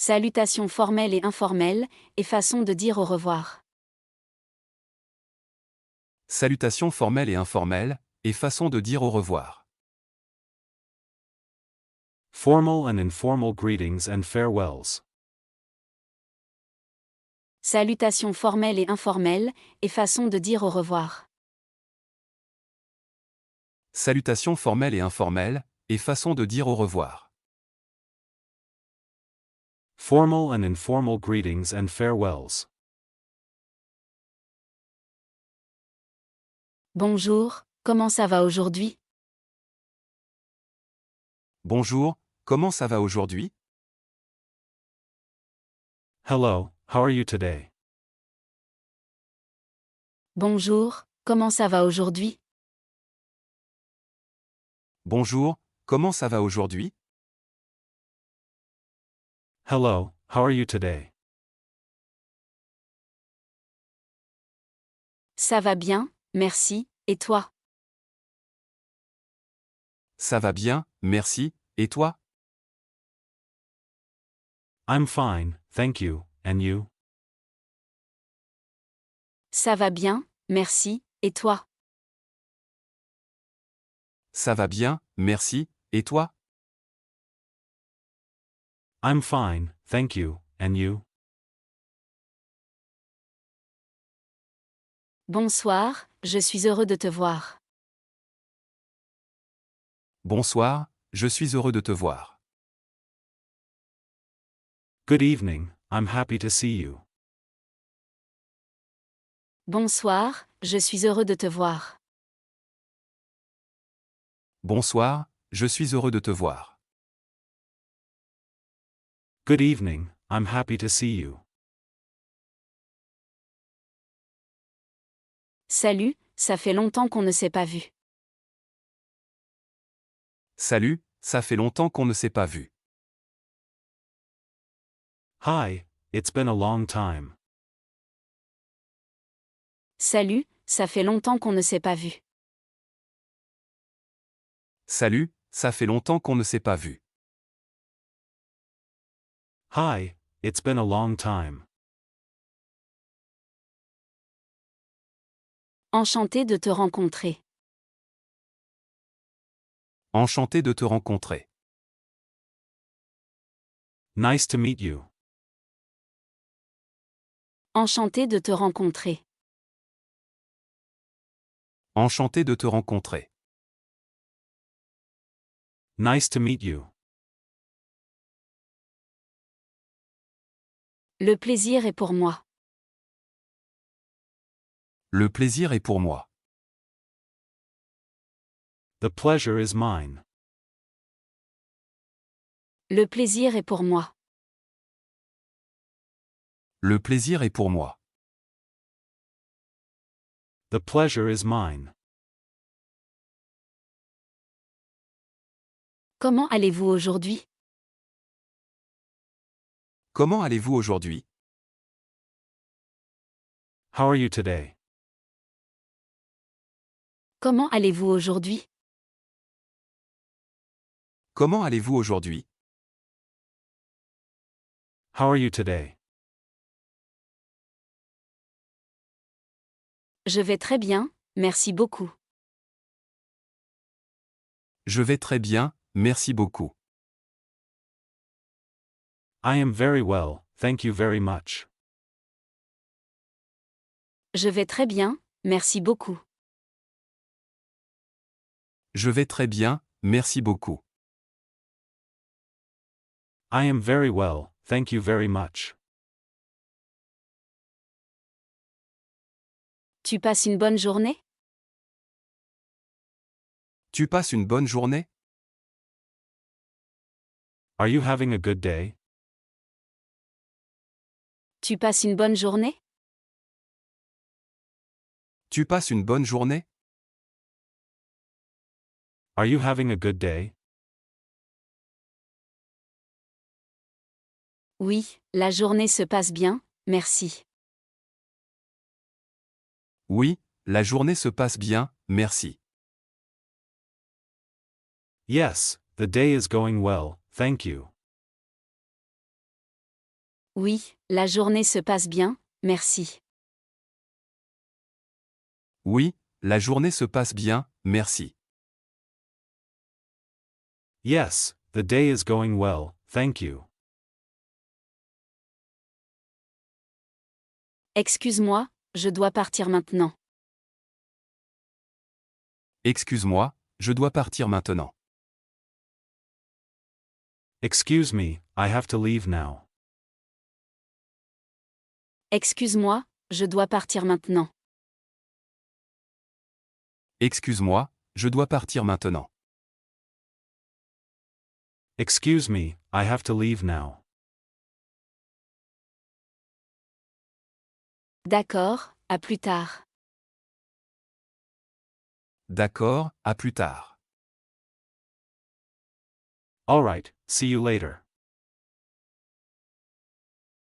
Salutations formelles et informelles, et façon de dire au revoir. Salutations formelles et informelles, et façon de dire au revoir. Formal and informal greetings and farewells. Salutations formelles et informelles, et façon de dire au revoir. Salutations formelles et informelles, et façon de dire au revoir. Formal and informal greetings and farewells. Bonjour, comment ça va aujourd'hui? Bonjour, comment ça va aujourd'hui? Hello, how are you today? Bonjour, comment ça va aujourd'hui? Bonjour, comment ça va aujourd'hui? Hello, how are you today? Ça va bien, merci, et toi? Ça va bien, merci, et toi? I'm fine, thank you, and you? Ça va bien, merci, et toi? Ça va bien, merci, et toi? I'm fine, thank you, and you? Bonsoir, je suis heureux de te voir. Bonsoir, je suis heureux de te voir. Good evening, I'm happy to see you. Bonsoir, je suis heureux de te voir. Bonsoir, je suis heureux de te voir. Good evening, I'm happy to see you. Salut, ça fait longtemps qu'on ne s'est pas vu. Salut, ça fait longtemps qu'on ne s'est pas vu. Hi, it's been a long time. Salut, ça fait longtemps qu'on ne s'est pas vu. Salut, ça fait longtemps qu'on ne s'est pas vu. Hi, it's been a long time. Enchanté de te rencontrer. Enchanté de te rencontrer. Nice to meet you. Enchanté de te rencontrer. Enchanté de te rencontrer. Nice to meet you. Le plaisir est pour moi. Le plaisir est pour moi. The pleasure is mine. Le plaisir est pour moi. Le plaisir est pour moi. The pleasure is mine. Comment allez-vous aujourd'hui? Comment allez-vous aujourd'hui? How are you today? Comment allez-vous aujourd'hui? Comment allez-vous aujourd'hui? How are you today? Je vais très bien, merci beaucoup. Je vais très bien, merci beaucoup. I am very well, thank you very much. Je vais très bien, merci beaucoup. Je vais très bien, merci beaucoup. I am very well, thank you very much. Tu passes une bonne journée? Tu passes une bonne journée? Are you having a good day? Tu passes une bonne journée? Tu passes une bonne journée? Are you having a good day? Oui, la journée se passe bien, merci. Oui, la journée se passe bien, merci. Yes, the day is going well, thank you. Oui, la journée se passe bien, merci. Oui, la journée se passe bien, merci. Yes, the day is going well, thank you. Excuse-moi, je dois partir maintenant. Excuse-moi, je dois partir maintenant. Excuse me, I have to leave now. Excuse-moi, je dois partir maintenant. Excuse-moi, je dois partir maintenant. Excuse me, I have to leave now. D'accord, à plus tard. D'accord, à plus tard. Alright, see you later.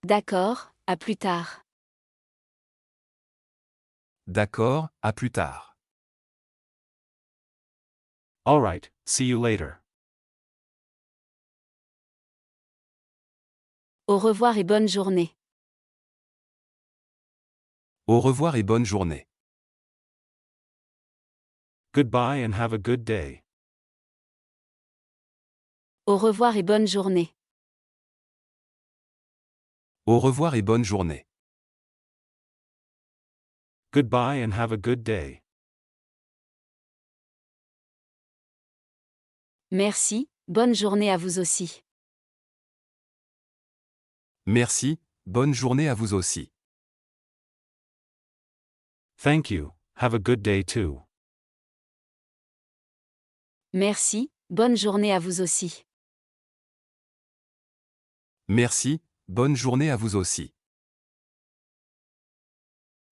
D'accord, à plus tard. D'accord, à plus tard. Alright, see you later. Au revoir et bonne journée. Au revoir et bonne journée. Goodbye and have a good day. Au revoir et bonne journée. Au revoir et bonne journée. Goodbye and have a good day. Merci, bonne journée à vous aussi. Merci, bonne journée à vous aussi. Thank you, have a good day too. Merci, bonne journée à vous aussi. Merci, bonne journée à vous aussi.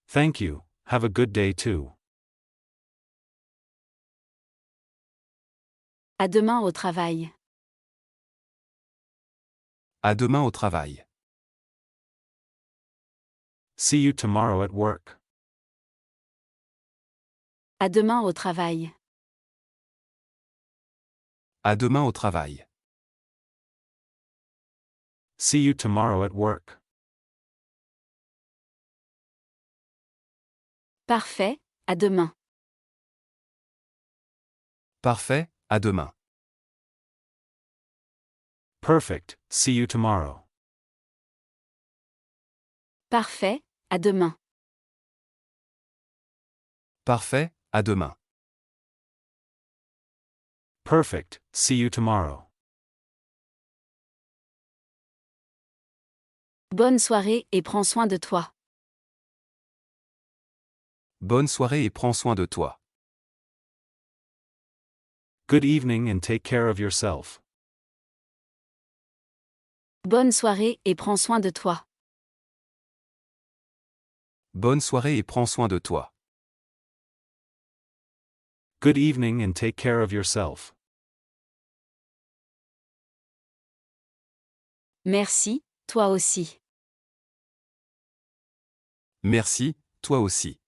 Thank you, have a good day too. À demain au travail. À demain au travail. See you tomorrow at work. À demain au travail. À demain au travail. See you tomorrow at work. Parfait, à demain. Parfait, à demain. Perfect, see you tomorrow. Parfait, à demain. Parfait, à demain. Perfect, see you tomorrow. Bonne soirée et prends soin de toi. Bonne soirée et prends soin de toi. Good evening and take care of yourself. Bonne soirée et prends soin de toi. Bonne soirée et prends soin de toi. Good evening and take care of yourself. Merci, toi aussi. Merci, toi aussi.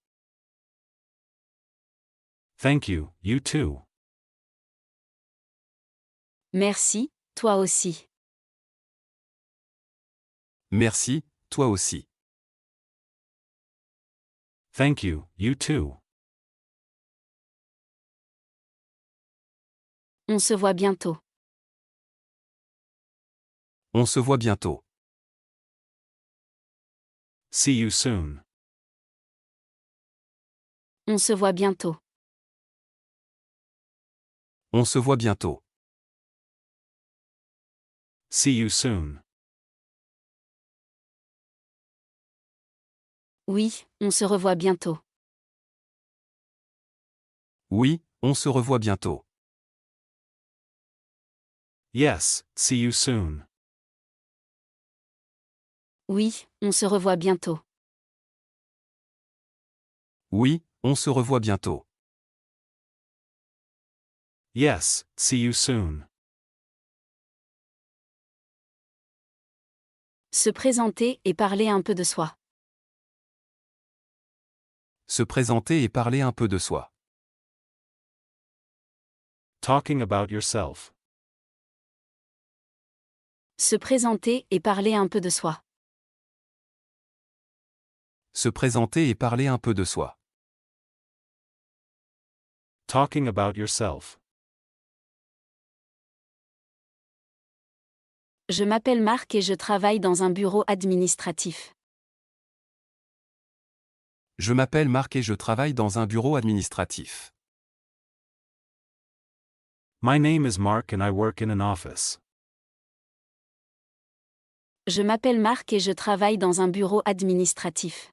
Thank you, you too. Merci, toi aussi. Merci, toi aussi. Thank you, you too. On se voit bientôt. On se voit bientôt. See you soon. On se voit bientôt. On se voit bientôt. See you soon. Oui, on se revoit bientôt. Oui, on se revoit bientôt. Yes, see you soon. Oui, on se revoit bientôt. Oui, on se revoit bientôt. Yes, see you soon. Se présenter et parler un peu de soi. Se présenter et parler un peu de soi. Talking about yourself. Se présenter et parler un peu de soi. Se présenter et parler un peu de soi. Talking about yourself. Je m'appelle Marc et je travaille dans un bureau administratif. Je m'appelle Marc et je travaille dans un bureau administratif. My name is Mark and I work in an office. Je m'appelle Marc et je travaille dans un bureau administratif.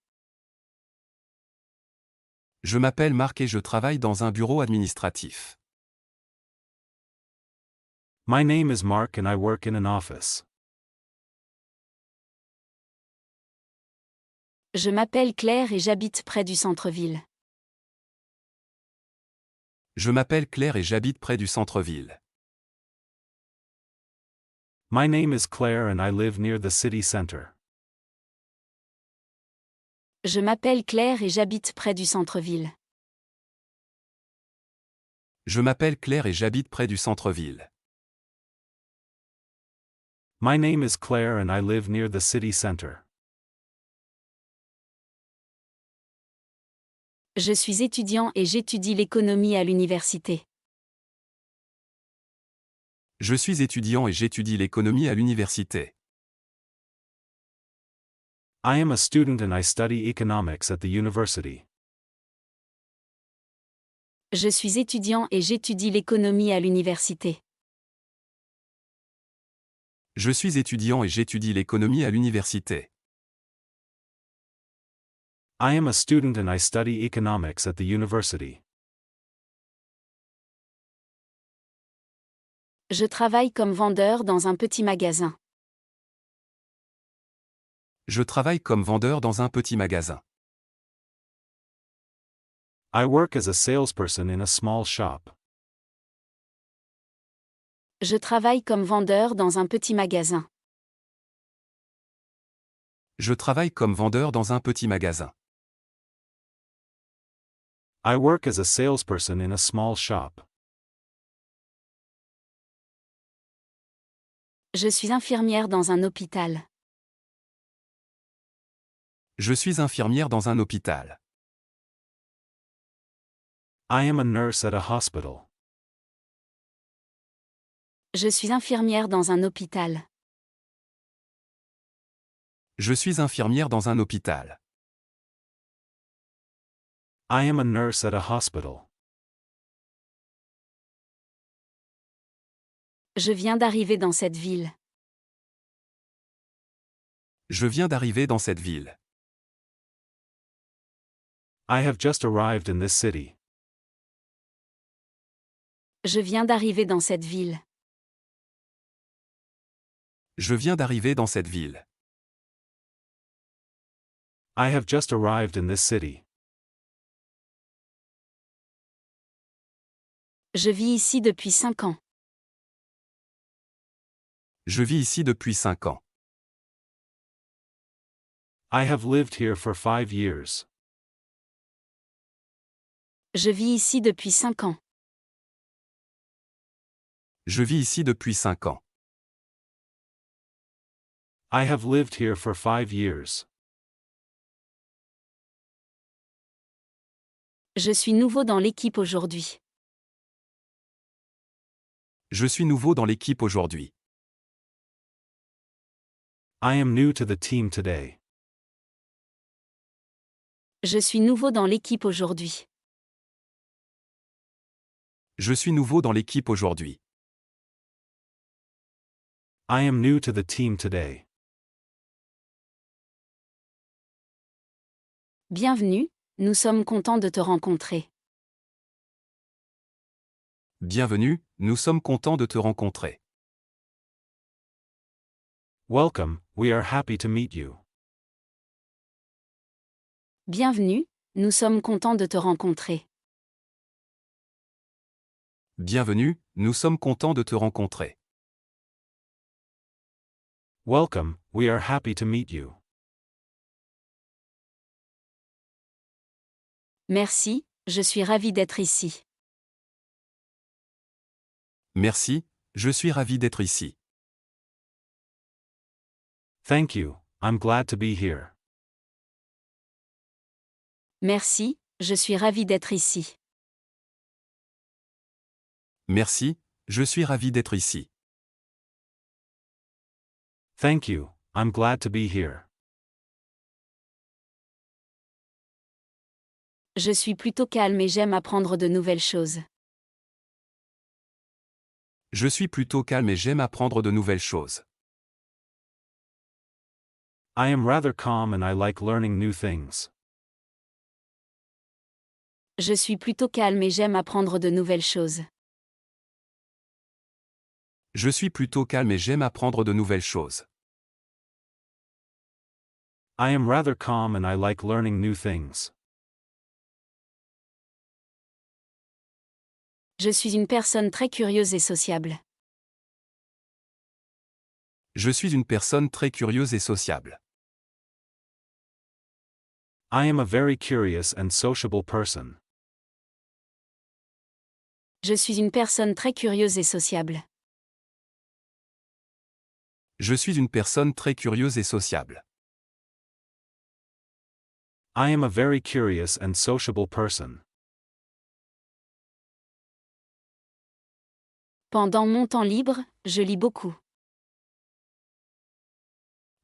Je m'appelle Marc et je travaille dans un bureau administratif. My name is Mark and I work in an office. Je m'appelle Claire et j'habite près du centre-ville. Je m'appelle Claire et j'habite près du centre-ville. My name is Claire and I live near the city center. Je m'appelle Claire et j'habite près du centre-ville. Je m'appelle Claire et j'habite près du centre-ville. My name is Claire and I live near the city center. Je suis étudiant et j'étudie l'économie à l'université. Je suis étudiant et j'étudie l'économie à l'université. I am a student and I study economics at the university. Je suis étudiant et j'étudie l'économie à l'université. Je suis étudiant et j'étudie l'économie à l'université. I am a student and I study economics at the university. Je travaille comme vendeur dans un petit magasin. Je travaille comme vendeur dans un petit magasin. I work as a salesperson in a small shop. Je travaille comme vendeur dans un petit magasin. Je travaille comme vendeur dans un petit magasin. I work as a salesperson in a small shop. Je suis infirmière dans un hôpital. Je suis infirmière dans un hôpital. I am a nurse at a hospital. Je suis infirmière dans un hôpital. Je suis infirmière dans un hôpital. I am a nurse at a hospital. Je viens d'arriver dans cette ville. Je viens d'arriver dans cette ville. I have just arrived in this city. Je viens d'arriver dans cette ville. Je viens d'arriver dans cette ville. I have just arrived in this city. Je vis ici depuis 5 ans. Je vis ici depuis 5 ans. I have lived here for 5 years. Je vis ici depuis 5 ans. Je vis ici depuis 5 ans. I have lived here for 5 years. Je suis nouveau dans l'équipe aujourd'hui. Je suis nouveau dans l'équipe aujourd'hui. I am new to the team today. Je suis nouveau dans l'équipe aujourd'hui. Je suis nouveau dans l'équipe aujourd'hui. I am new to the team today. Bienvenue, nous sommes contents de te rencontrer. Bienvenue, nous sommes contents de te rencontrer. Welcome, we are happy to meet you. Bienvenue, nous sommes contents de te rencontrer. Bienvenue, nous sommes contents de te rencontrer. Welcome, we are happy to meet you. Merci, je suis ravi d'être ici. Merci, je suis ravi d'être ici. Thank you, I'm glad to be here. Merci, je suis ravi d'être ici. Merci, je suis ravi d'être ici. Thank you, I'm glad to be here. Je suis plutôt calme et j'aime apprendre de nouvelles choses. Je suis plutôt calme et j'aime apprendre de nouvelles choses. I am rather calm and I like learning new things. Je suis plutôt calme et j'aime apprendre de nouvelles choses. Je suis plutôt calme et j'aime apprendre de nouvelles choses. I am rather calm and I like learning new things. Je suis une personne très curieuse et sociable. Je suis une personne très curieuse et sociable. I am a very curious and sociable person. Je suis une personne très curieuse et sociable. Je suis une personne très curieuse et sociable. I am a very curious and sociable person. Pendant mon temps libre, je lis beaucoup.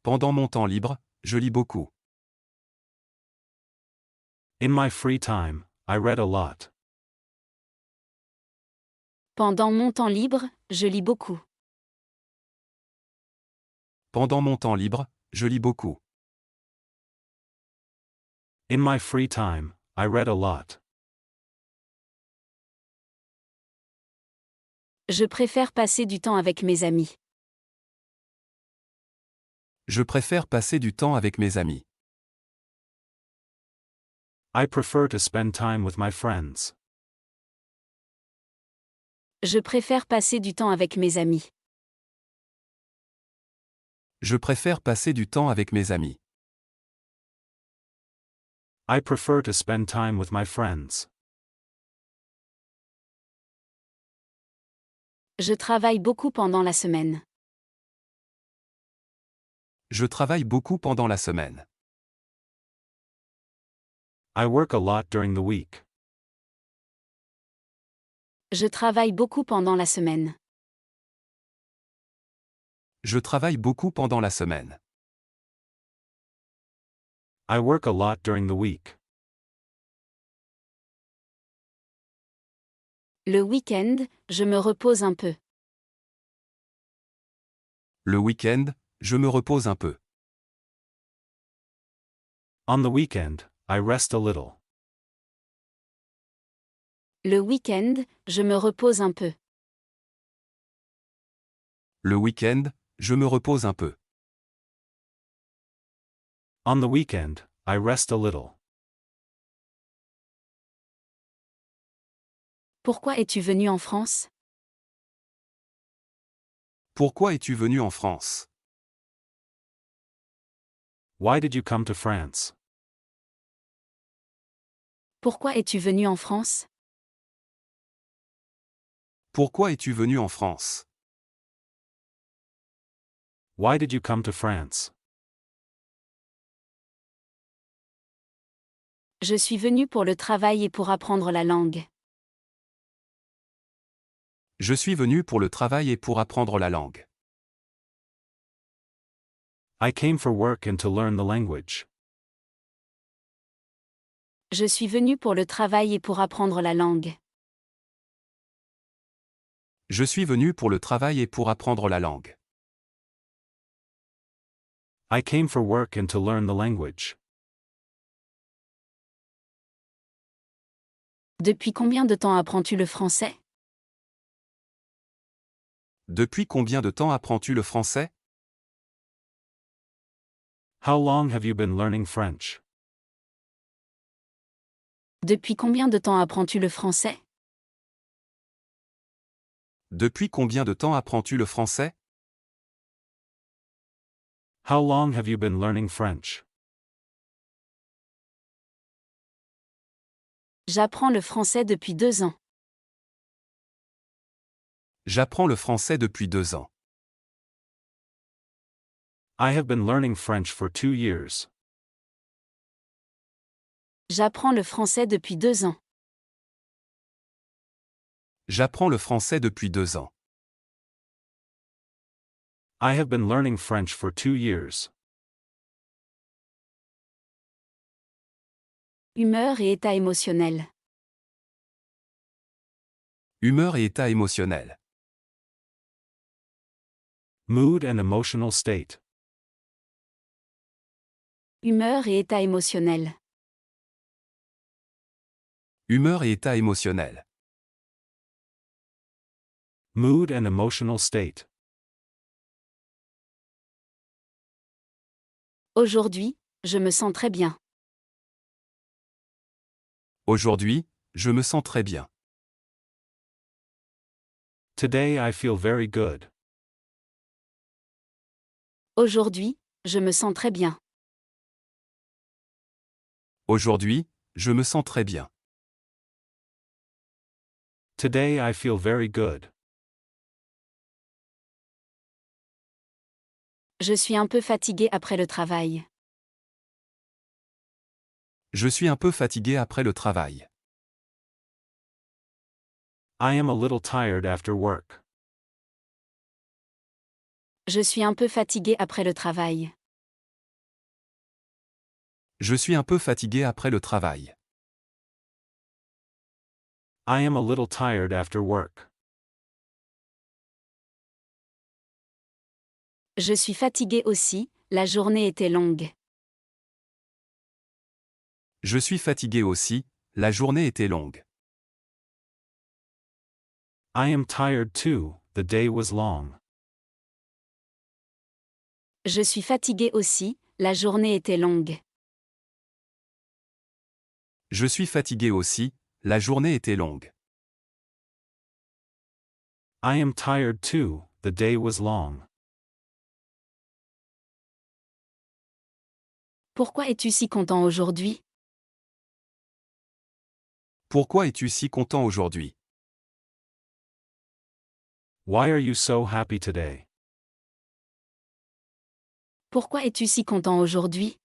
Pendant mon temps libre, je lis beaucoup. In my free time, I read a lot. Pendant mon temps libre, je lis beaucoup. Pendant mon temps libre, je lis beaucoup. In my free time, I read a lot. Je préfère passer du temps avec mes amis. Je préfère passer du temps avec mes amis. I prefer to spend time with my friends. Je préfère passer du temps avec mes amis. Je préfère passer du temps avec mes amis. I prefer to spend time with my friends. Je travaille beaucoup pendant la semaine. Je travaille beaucoup pendant la semaine. I work a lot during the week. Je travaille beaucoup pendant la semaine. Je travaille beaucoup pendant la semaine. I work a lot during the week. Le week-end, je me repose un peu. Le week-end, je me repose un peu. On the weekend, I rest a little. Le week-end, je me repose un peu. Le week-end, je me repose un peu. On the weekend, I rest a little. Pourquoi es-tu venu en France? Pourquoi es-tu venu en France? Why did you come to France? Pourquoi es-tu venu en France? Pourquoi es-tu venu en France? Why did you come to France? Je suis venu pour le travail et pour apprendre la langue. Je suis venu pour le travail et pour apprendre la langue. I came for work and to learn the language. Je suis venu pour le travail et pour apprendre la langue. Je suis venu pour le travail et pour apprendre la langue. I came for work and to learn the language. Depuis combien de temps apprends-tu le français? Depuis combien de temps apprends-tu le français? How long have you been learning French? Depuis combien de temps apprends-tu le français? Depuis combien de temps apprends-tu le français? How long have you been learning French? J'apprends le français depuis 2 ans. J'apprends le français depuis 2 ans. I have been learning French for 2 years. J'apprends le français depuis 2 ans. J'apprends le français depuis 2 ans. I have been learning French for 2 years. Humeur et état émotionnel. Humeur et état émotionnel. Mood and emotional state. Humeur et état émotionnel. Humeur et état émotionnel. Mood and emotional state. Aujourd'hui, je me sens très bien. Aujourd'hui, je me sens très bien. Today I feel very good. Aujourd'hui, je me sens très bien. Aujourd'hui, je me sens très bien. Today I feel very good. Je suis un peu fatigué après le travail. Je suis un peu fatigué après le travail. I am a little tired after work. Je suis un peu fatigué après le travail. Je suis un peu fatigué après le travail. I am a little tired after work. Je suis fatigué aussi, la journée était longue. Je suis fatigué aussi, la journée était longue. I am tired too, the day was long. Je suis fatigué aussi, la journée était longue. Je suis fatigué aussi, la journée était longue. I am tired too, the day was long. Pourquoi es-tu si content aujourd'hui? Pourquoi es-tu si content aujourd'hui? Why are you so happy today? Pourquoi es-tu si content aujourd'hui?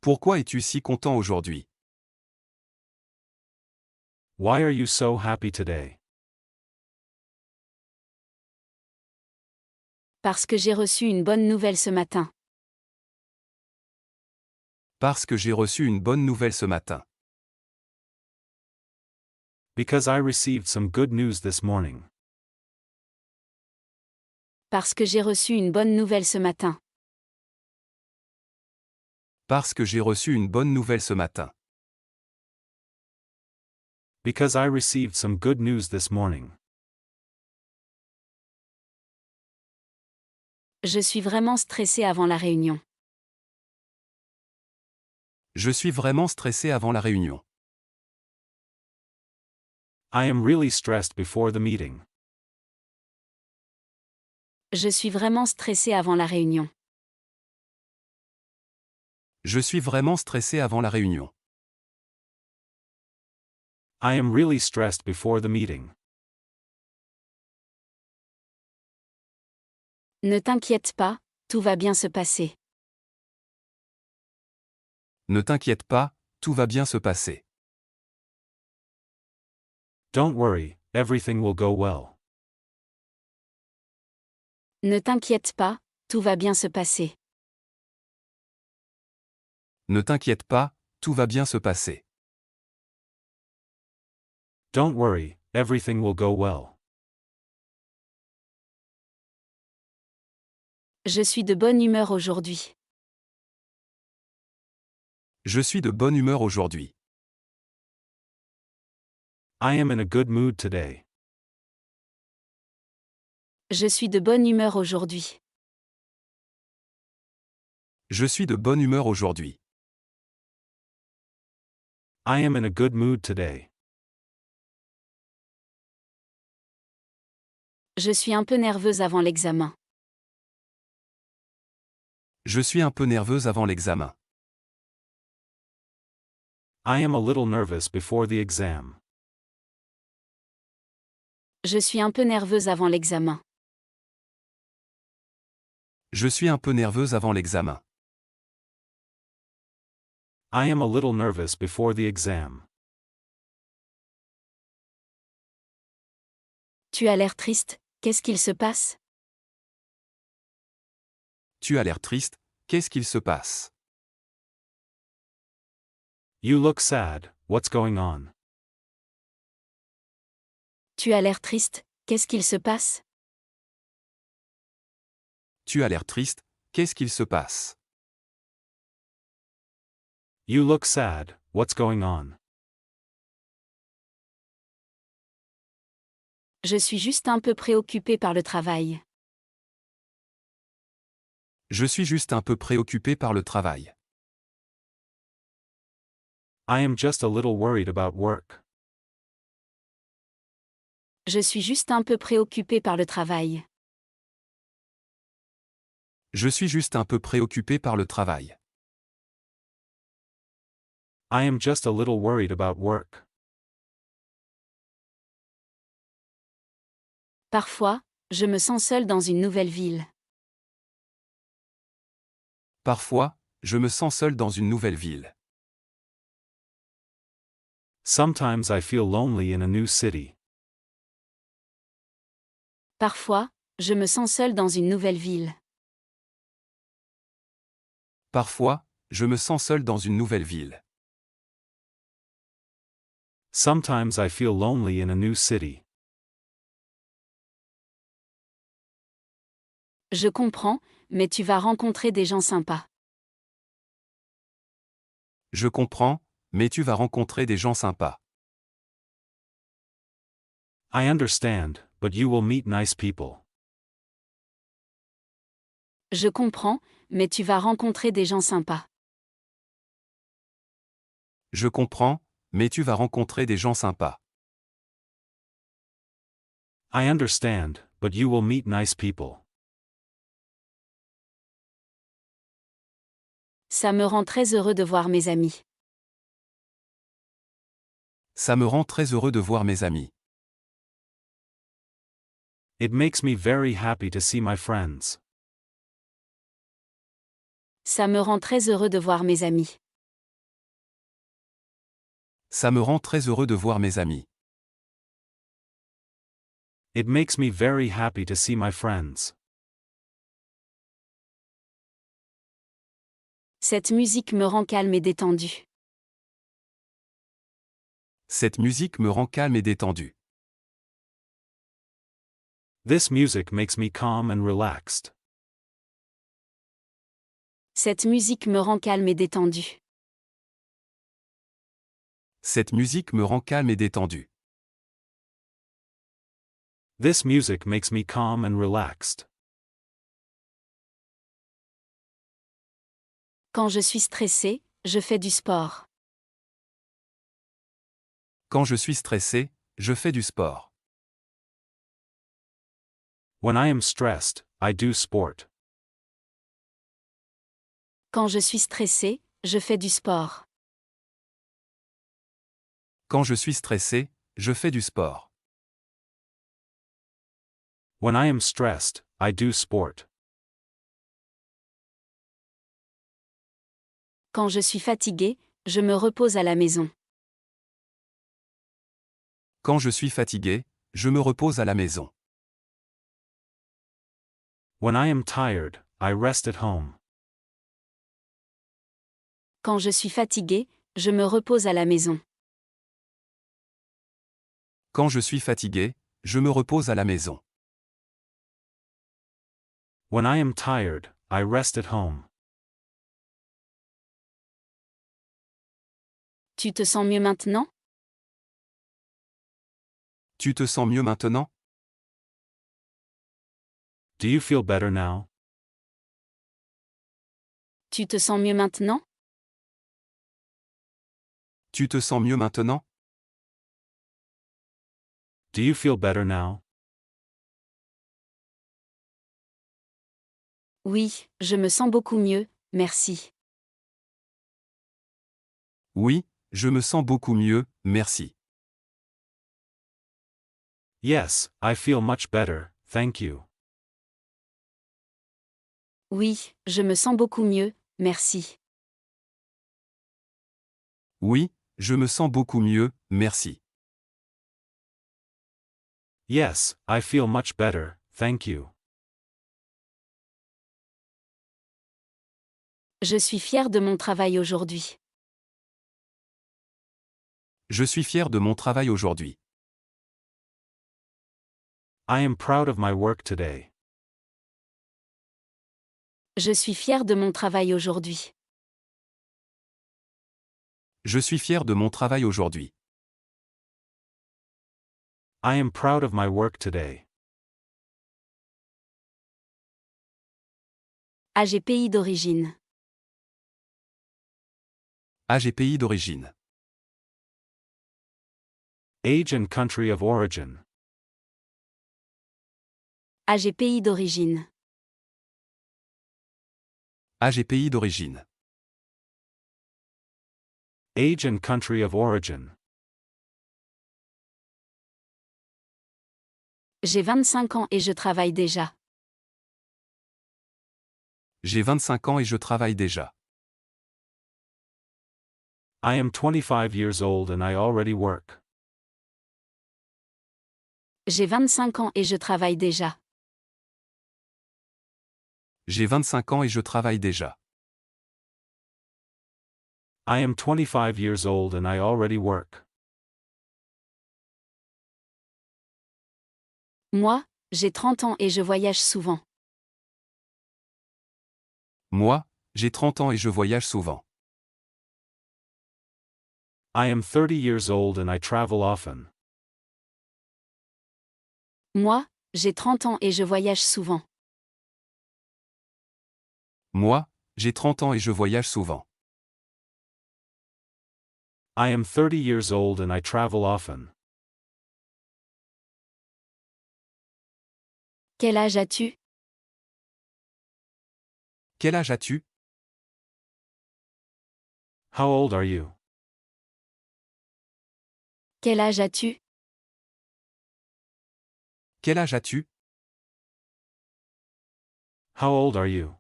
Pourquoi es-tu si content aujourd'hui? Why are you so happy today? Parce que j'ai reçu une bonne nouvelle ce matin. Parce que j'ai reçu une bonne nouvelle ce matin. Because I received some good news this morning. Parce que j'ai reçu une bonne nouvelle ce matin. Parce que j'ai reçu une bonne nouvelle ce matin. Because I received some good news this morning. Je suis vraiment stressé avant la réunion. Je suis vraiment stressé avant la réunion. I am really stressed before the meeting. Je suis vraiment stressé avant la réunion. Je suis vraiment stressé avant la réunion. I am really stressed before the meeting. Ne t'inquiète pas, tout va bien se passer. Ne t'inquiète pas, tout va bien se passer. Don't worry, everything will go well. Ne t'inquiète pas, tout va bien se passer. Ne t'inquiète pas, tout va bien se passer. Don't worry, everything will go well. Je suis de bonne humeur aujourd'hui. Je suis de bonne humeur aujourd'hui. I am in a good mood today. Je suis de bonne humeur aujourd'hui. Je suis de bonne humeur aujourd'hui. I am in a good mood today. Je suis un peu nerveuse avant l'examen. Je suis un peu nerveuse avant l'examen. I am a little nervous before the exam. Je suis un peu nerveuse avant l'examen. Je suis un peu nerveuse avant l'examen. I am a little nervous before the exam. Tu as l'air triste, qu'est-ce qu'il se passe? Tu as l'air triste, qu'est-ce qu'il se passe? You look sad, what's going on? Tu as l'air triste, qu'est-ce qu'il se passe? Tu as l'air triste, qu'est-ce qu'il se passe? You look sad, what's going on? Je suis juste un peu préoccupé par le travail. Je suis juste un peu préoccupé par le travail. I am just a little worried about work. Je suis juste un peu préoccupé par le travail. Je suis juste un peu préoccupé par le travail. I am just a little worried about work. Parfois, je me sens seul dans une nouvelle ville. Parfois, je me sens seul dans une nouvelle ville. Sometimes I feel lonely in a new city. Parfois, je me sens seul dans une nouvelle ville. Parfois, je me sens seul dans une nouvelle ville. Sometimes I feel lonely in a new city. Je comprends, mais tu vas rencontrer des gens sympas. Je comprends, mais tu vas rencontrer des gens sympas. I understand, but you will meet nice people. Je comprends, mais tu vas rencontrer des gens sympas. Je comprends, mais tu vas rencontrer des gens sympas. I understand, but you will meet nice people. Ça me rend très heureux de voir mes amis. Ça me rend très heureux de voir mes amis. It makes me very happy to see my friends. Ça me rend très heureux de voir mes amis. Ça me rend très heureux de voir mes amis. It makes me very happy to see my friends. Cette musique me rend calme et détendu. Cette musique me rend calme et détendu. This music makes me calm and relaxed. Cette musique me rend calme et détendu. Cette musique me rend calme et détendu. This music makes me calm and relaxed. Quand je suis stressé, je fais du sport. Quand je suis stressé, je fais du sport. When I am stressed, I do sport. Quand je suis stressé, je fais du sport. Quand je suis stressé, je fais du sport. When I am stressed, I do sport. Quand je suis fatigué, je me repose à la maison. Quand je suis fatigué, je me repose à la maison. When I am tired, I rest at home. Quand je suis fatigué, je me repose à la maison. Quand je suis fatigué, je me repose à la maison. When I am tired, I rest at home. Tu te sens mieux maintenant? Tu te sens mieux maintenant? Do you feel better now? Tu te sens mieux maintenant? Tu te sens mieux maintenant? Do you feel better now? Oui, je me sens beaucoup mieux, merci. Oui, je me sens beaucoup mieux, merci. Yes, I feel much better, thank you. Oui, je me sens beaucoup mieux, merci. Oui, je me sens beaucoup mieux, merci. Yes, I feel much better, thank you. Je suis fier de mon travail aujourd'hui. Je suis fier de mon travail aujourd'hui. I am proud of my work today. Je suis fier de mon travail aujourd'hui. Je suis fier de mon travail aujourd'hui. I am proud of my work today. AG pays d'origine. AG pays d'origine. Age and country of origin. AG pays d'origine. AG pays d'origine. Age and country of origin. J'ai 25 ans et je travaille déjà. J'ai 25 ans et je travaille déjà. I am 25 years old and I already work. J'ai 25 ans et je travaille déjà. J'ai 25 ans et je travaille déjà. I am 25 years old and I already work. Moi, j'ai 30 ans et je voyage souvent. Moi, j'ai 30 ans et je voyage souvent. I am 30 years old and I travel often. Moi, j'ai 30 ans et je voyage souvent. Moi, j'ai 30 ans et je voyage souvent. I am 30 years old and I travel often. Quel âge as-tu? Quel âge as-tu? How old are you? Quel âge as-tu? Quel âge as-tu? How old are you?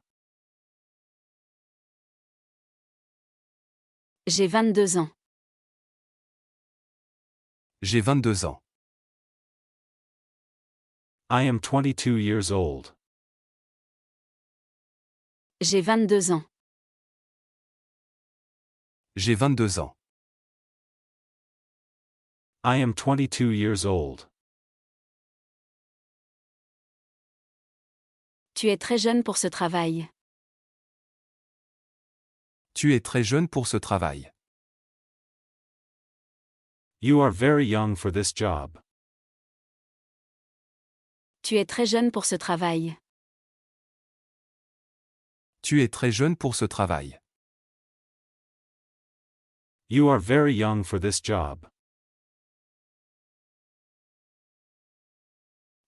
J'ai 22 ans. J'ai 22 ans. I am 22 years old. J'ai 22 ans. J'ai 22 ans. I am 22 years old. Tu es très jeune pour ce travail. Tu es très jeune pour ce travail. You are very young for this job. Tu es très jeune pour ce travail. Tu es très jeune pour ce travail. You are very young for this job.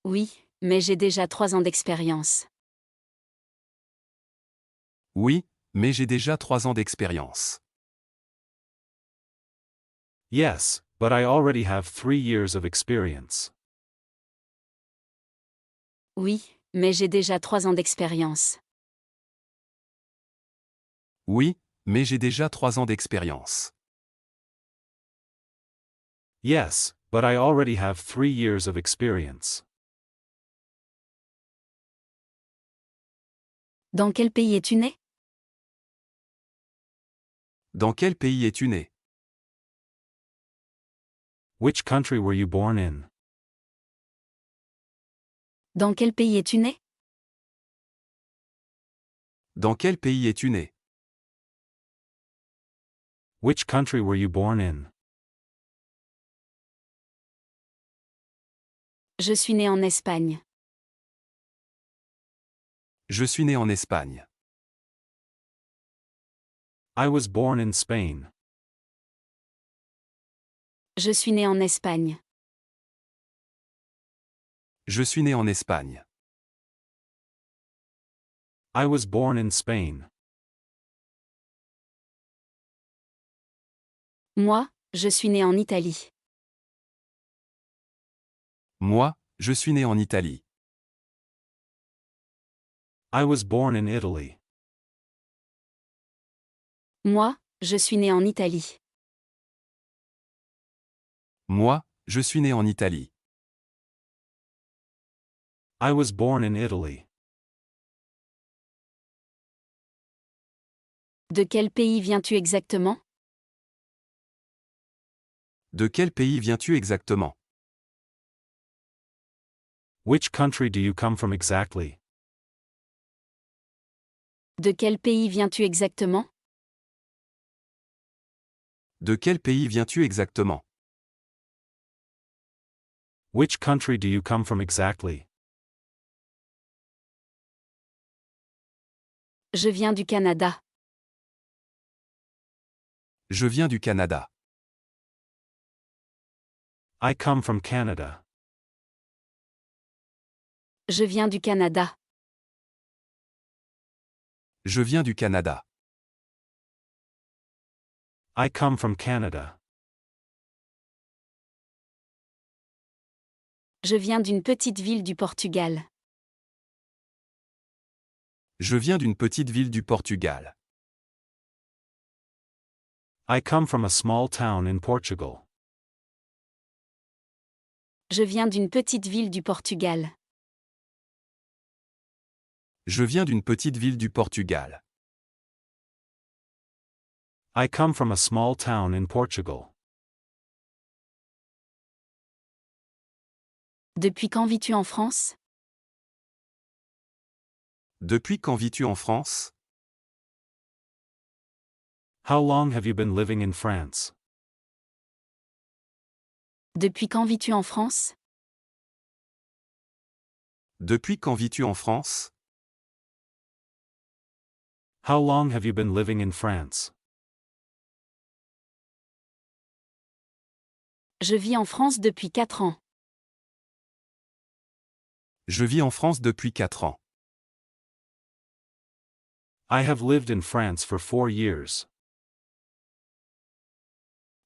Oui, mais j'ai déjà 3 ans d'expérience. Oui, mais j'ai déjà 3 ans d'expérience. Yes, but I already have 3 years of experience. Oui, mais j'ai déjà 3 ans d'expérience. Oui, mais j'ai déjà 3 ans d'expérience. Yes, but I already have 3 years of experience. Dans quel pays es-tu né? Dans quel pays es-tu né? Which country were you born in? Dans quel pays es-tu né? Dans quel pays es-tu né? Which country were you born in? Je suis né en Espagne. Je suis né en Espagne. I was born in Spain. Je suis né en Espagne. Je suis né en Espagne. I was born in Spain. Moi, je suis né en Italie. Moi, je suis né en Italie. I was born in Italy. Moi, je suis né en Italie. Moi, je suis né en Italie. I was born in Italy. De quel pays viens-tu exactement? De quel pays viens-tu exactement? Which country do you come from exactly? De quel pays viens-tu exactement? De quel pays viens-tu exactement? Which country do you come from exactly? Je viens du Canada. Je viens du Canada. I come from Canada. Je viens du Canada. Je viens du Canada. I come from Canada. Je viens d'une petite ville du Portugal. Je viens d'une petite ville du Portugal. I come from a small town in Portugal. Je viens d'une petite ville du Portugal. Je viens d'une petite ville du Portugal. I come from a small town in Portugal. Depuis quand vis-tu en France? Depuis quand vis-tu en France? How long have you been living in France? Depuis quand vis-tu en France? Depuis quand vis-tu en France? How long have you been living in France? Je vis en France depuis 4 ans. Je vis en France depuis 4 ans. I have lived in France for 4 years.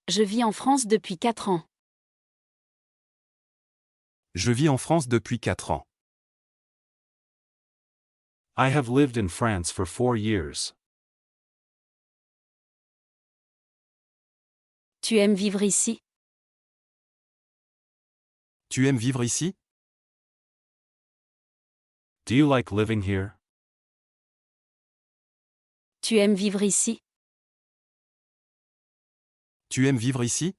Je vis en France depuis 4 ans. Je vis en France depuis 4 ans. I have lived in France for 4 years. Tu aimes vivre ici? Tu aimes vivre ici? Do you like living here? Tu aimes vivre ici? Tu aimes vivre ici?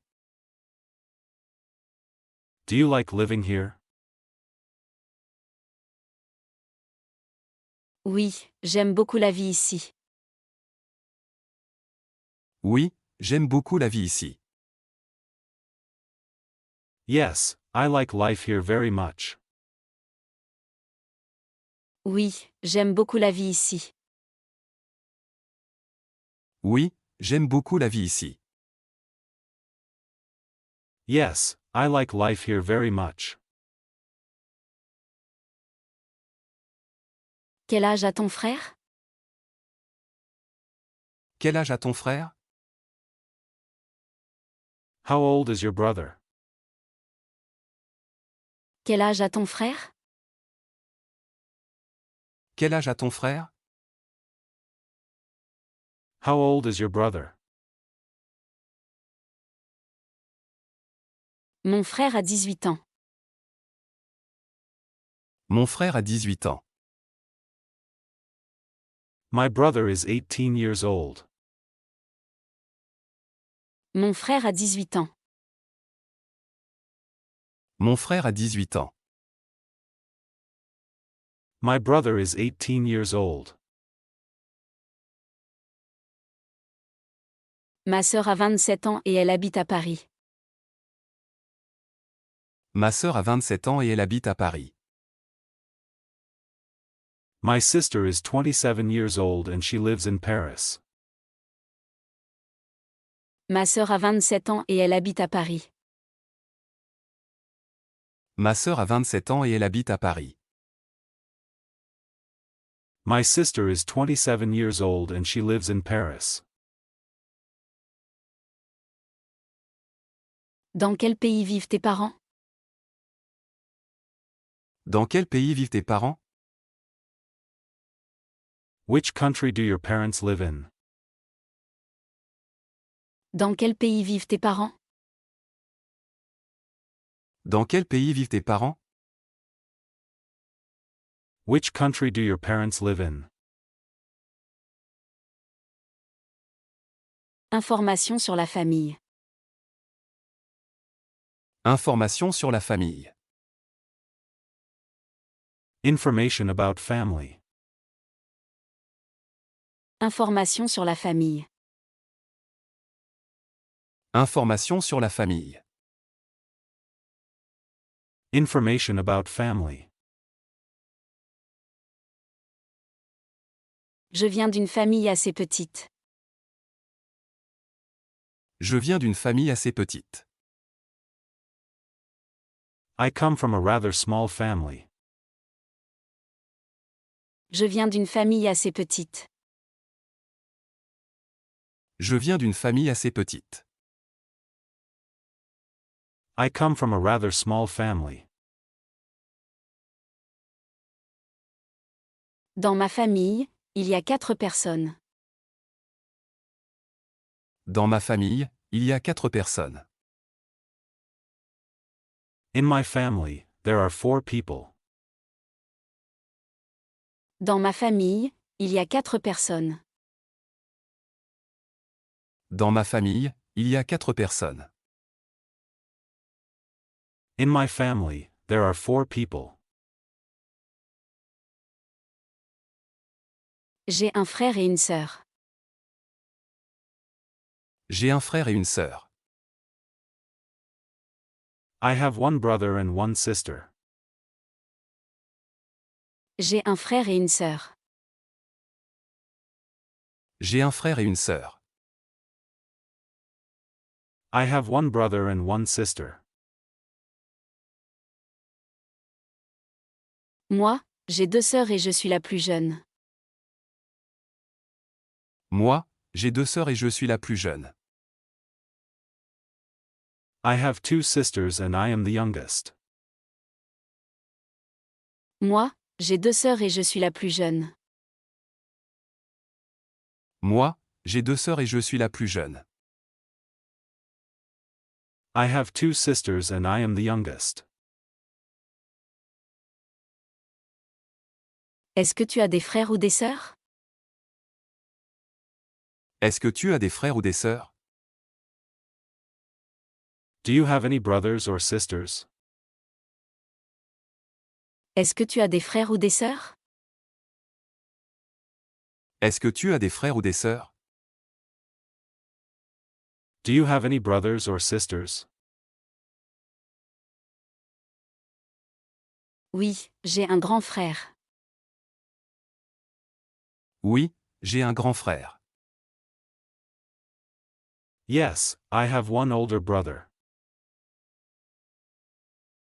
Do you like living here? Oui, j'aime beaucoup la vie ici. Oui, j'aime beaucoup la vie ici. Yes, I like life here very much. Oui, j'aime beaucoup la vie ici. Oui, j'aime beaucoup la vie ici. Yes, I like life here very much. Quel âge a ton frère? Quel âge a ton frère? How old is your brother? Quel âge a ton frère? Quel âge a ton frère? How old is your brother? Mon frère a 18 ans. Mon frère a 18 ans. My brother is 18 years old. Mon frère a 18 ans. Mon frère a 18 ans. My brother is 18 years old. Ma sœur a 27 ans et elle habite à Paris. Ma sœur a 27 ans et elle habite à Paris. My sister is 27 years old and she lives in Paris. Ma sœur a 27 ans et elle habite à Paris. Ma sœur a 27 ans et elle habite à Paris. My sister is 27 years old and she lives in Paris. Dans quel pays vivent tes parents? Dans quel pays vivent tes parents? Which country do your parents live in? Dans quel pays vivent tes parents? Dans quel pays vivent tes parents? Which country do your parents live in? Information sur la famille. Information sur la famille. Information about family. Information sur la famille. Information sur la famille. Information about family. Je viens d'une famille assez petite. Je viens d'une famille assez petite. I come from a rather small family. Je viens d'une famille assez petite. Je viens d'une famille assez petite. I come from a rather small family. Dans ma famille, il y a 4 personnes. Dans ma famille, il y a 4 personnes. In my family, there are 4 people. Dans ma famille, il y a 4 personnes. Dans ma famille, il y a 4 personnes. In my family, there are 4 people. J'ai un frère et une sœur. J'ai un frère et une sœur. I have one brother and one sister. J'ai un frère et une sœur. J'ai un frère et une sœur. I have one brother and one sister. Moi, j'ai 2 sœurs et je suis la plus jeune. Moi, j'ai 2 sœurs et je suis la plus jeune. I have 2 sisters and I am the youngest. Moi, j'ai 2 sœurs et je suis la plus jeune. Moi, j'ai 2 sœurs et je suis la plus jeune. I have 2 sisters and I am the youngest. Est-ce que tu as des frères ou des sœurs? Est-ce que tu as des frères ou des sœurs? Do you have any brothers or sisters? Est-ce que tu as des frères ou des sœurs? Est-ce que tu as des frères ou des sœurs? Do you have any brothers or sisters? Oui, j'ai un grand frère. Oui, j'ai un grand frère. Yes, I have one older brother.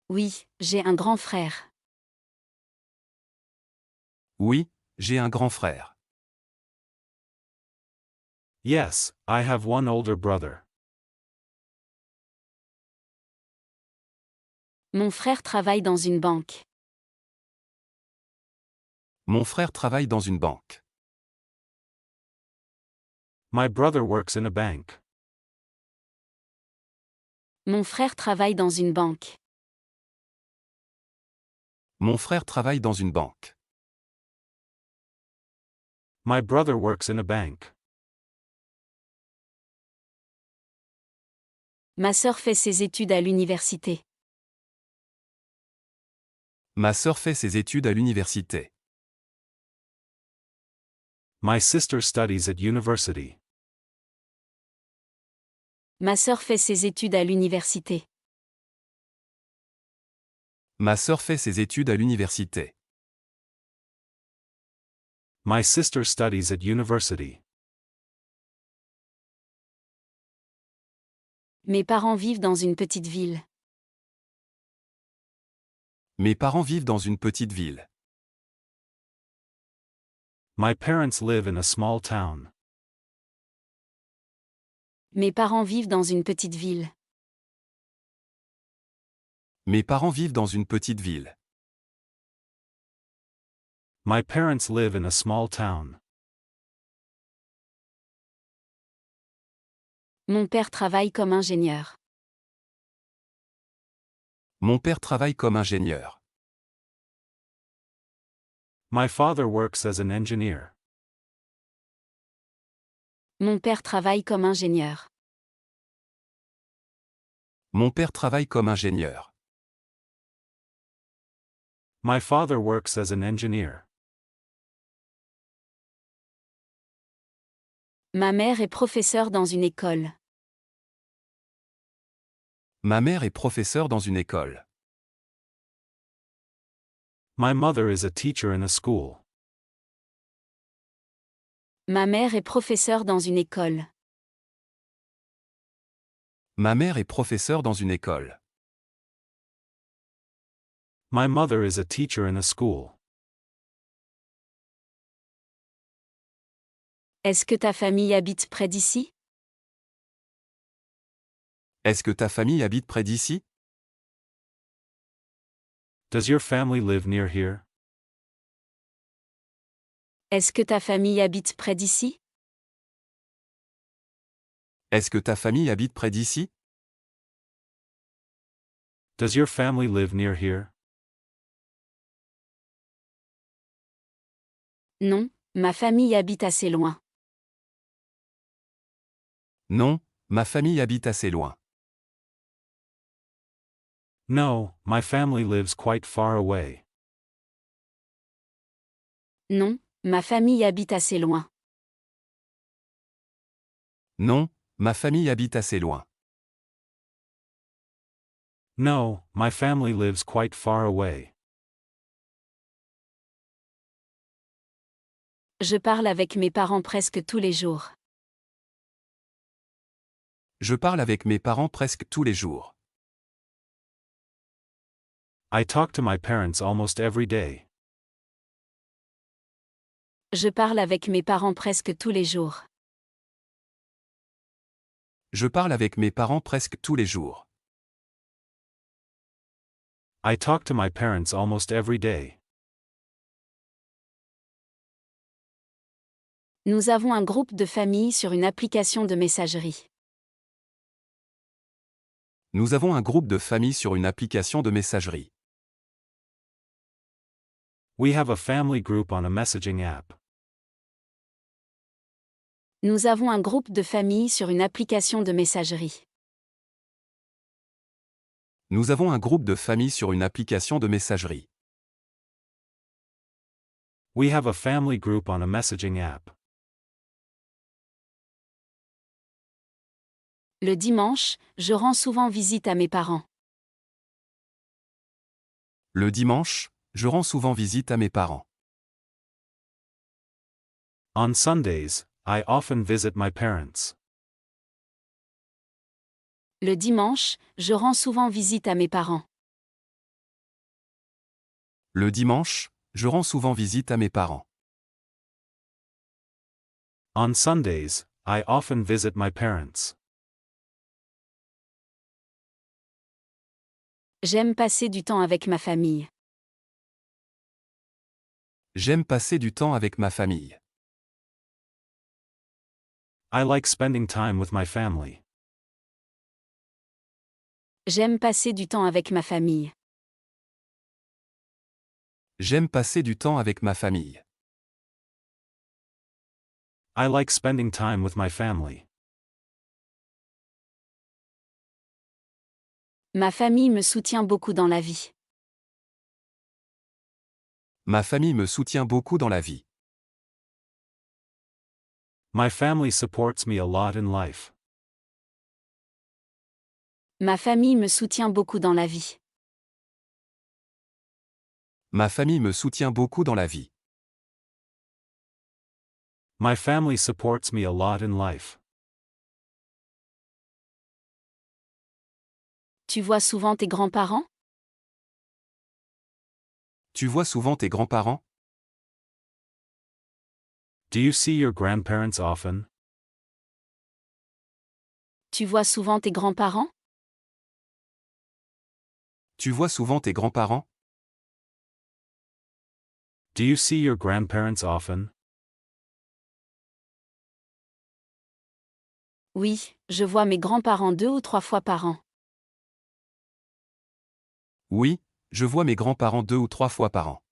Oui, j'ai un grand frère. Oui, j'ai un grand frère. Yes, I have one older brother. Mon frère travaille dans une banque. Mon frère travaille dans une banque. My brother works in a bank. Mon frère travaille dans une banque. Mon frère travaille dans une banque. My brother works in a bank. Ma sœur fait ses études à l'université. Ma sœur fait ses études à l'université. My sister studies at university. Ma sœur fait ses études à l'université. Ma sœur fait ses études à l'université. My sister studies at university. Mes parents vivent dans une petite ville. Mes parents vivent dans une petite ville. My parents live in a small town. Mes parents vivent dans une petite ville. Mes parents vivent dans une petite ville. My parents live in a small town. Mon père travaille comme ingénieur. Mon père travaille comme ingénieur. My father works as an engineer. Mon père travaille comme ingénieur. Mon père travaille comme ingénieur. My father works as an engineer. Ma mère est professeure dans une école. Ma mère est professeure dans une école. My mother is a teacher in a school. Ma mère est professeure dans une école. Ma mère est professeure dans une école. My mother is a teacher in a school. Est-ce que ta famille habite près d'ici? Est-ce que ta famille habite près d'ici? Does your family live near here? Est-ce que ta famille habite près d'ici? Est-ce que ta famille habite près d'ici? Does your family live near here? Non, ma famille habite assez loin. Non, ma famille habite assez loin. No, my family lives quite far away. Non, ma famille habite assez loin. Non, ma famille habite assez loin. No, my family lives quite far away. Je parle avec mes parents presque tous les jours. Je parle avec mes parents presque tous les jours. I talk to my parents almost every day. Je parle avec mes parents presque tous les jours. Je parle avec mes parents presque tous les jours. I talk to my parents almost every day. Nous avons un groupe de famille sur une application de messagerie. Nous avons un groupe de famille sur une application de messagerie. We have a family group on a messaging app. Nous avons un groupe de famille sur une application de messagerie. Nous avons un groupe de famille sur une application de messagerie. We have a family group on a messaging app. Le dimanche, je rends souvent visite à mes parents. Le dimanche, je rends souvent visite à mes parents. On Sundays, I often visit my parents. Le dimanche, je rends souvent visite à mes parents. Le dimanche, je rends souvent visite à mes parents. On Sundays, I often visit my parents. J'aime passer du temps avec ma famille. J'aime passer du temps avec ma famille. I like spending time with my family. J'aime passer du temps avec ma famille. J'aime passer du temps avec ma famille. I like spending time with my family. Ma famille me soutient beaucoup dans la vie. Ma famille me soutient beaucoup dans la vie. My family supports me a lot in life. Ma famille me soutient beaucoup dans la vie. Ma famille me soutient beaucoup dans la vie. My family supports me a lot in life. Tu vois souvent tes grands-parents? Tu vois souvent tes grands-parents? Do you see your grandparents often? Tu vois souvent tes grands-parents? Tu vois souvent tes grands-parents? Do you see your grandparents often? Oui, je vois mes grands-parents 2 ou 3 fois par an. Oui, je vois mes grands-parents 2 ou 3 fois par an.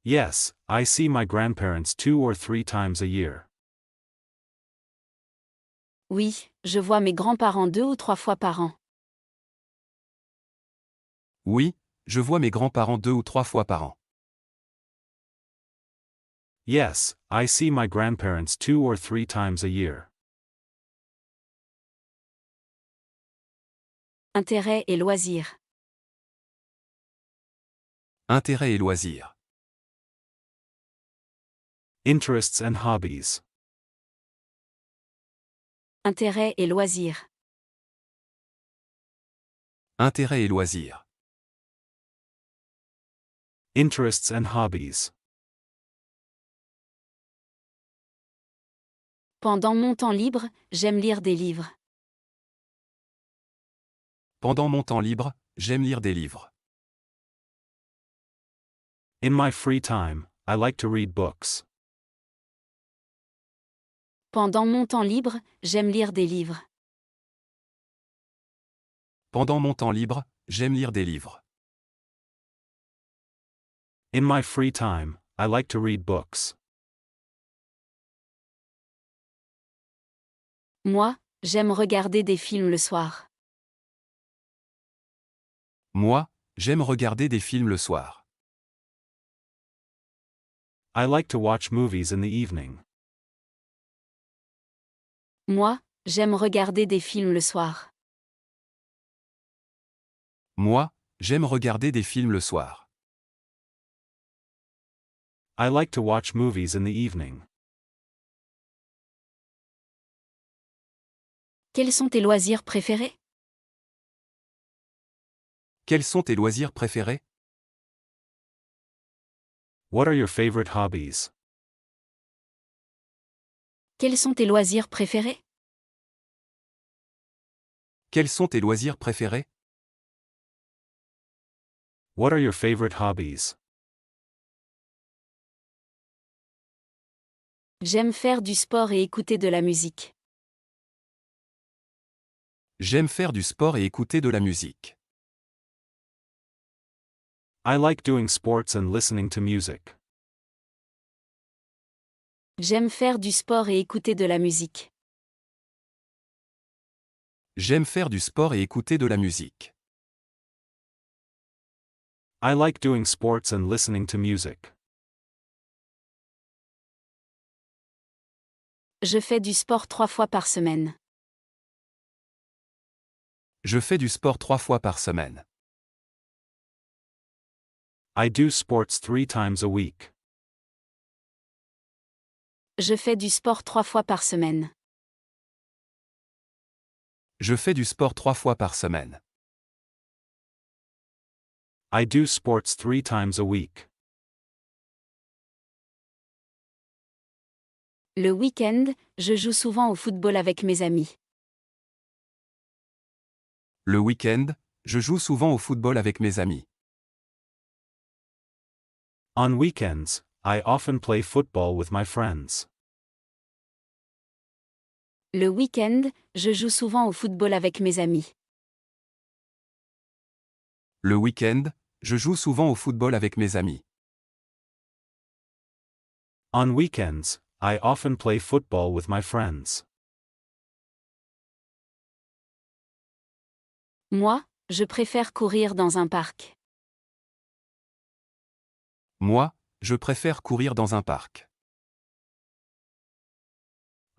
Yes, I see my grandparents 2 or 3 times a year. Oui, je vois mes grands-parents 2 ou 3 fois par an. Oui, je vois mes grands-parents 2 ou 3 fois par an. Yes, I see my grandparents 2 or 3 times a year. Intérêts et loisirs. Intérêts et loisirs. Interests and hobbies. Intérêts et loisirs. Intérêts et loisirs. Interests and hobbies. Pendant mon temps libre, j'aime lire des livres. Pendant mon temps libre, j'aime lire des livres. In my free time, I like to read books. Pendant mon temps libre, j'aime lire des livres. Pendant mon temps libre, j'aime lire des livres. In my free time, I like to read books. Moi, j'aime regarder des films le soir. Moi, j'aime regarder des films le soir. I like to watch movies in the evening. Moi, j'aime regarder des films le soir. Moi, j'aime regarder des films le soir. I like to watch movies in the evening. Quels sont tes loisirs préférés? Quels sont tes loisirs préférés? What are your favorite hobbies? Quels sont tes loisirs préférés? Quels sont tes loisirs préférés? What are your favorite hobbies? J'aime faire du sport et écouter de la musique. J'aime faire du sport et écouter de la musique. I like doing sports and listening to music. J'aime faire du sport et écouter de la musique. J'aime faire du sport et écouter de la musique. I like doing sports and listening to music. Je fais du sport 3 fois par semaine. Je fais du sport 3 fois par semaine. I do sports 3 times a week. Je fais du sport 3 fois par semaine. Je fais du sport 3 fois par semaine. I do sports 3 times a week. Le week-end, je joue souvent au football avec mes amis. Le week-end, je joue souvent au football avec mes amis. On weekends, I often play football with my friends. Le week-end, je joue souvent au football avec mes amis. Le week-end, je joue souvent au football avec mes amis. On weekends, I often play football with my friends. Moi, je préfère courir dans un parc. Moi, je préfère courir dans un parc.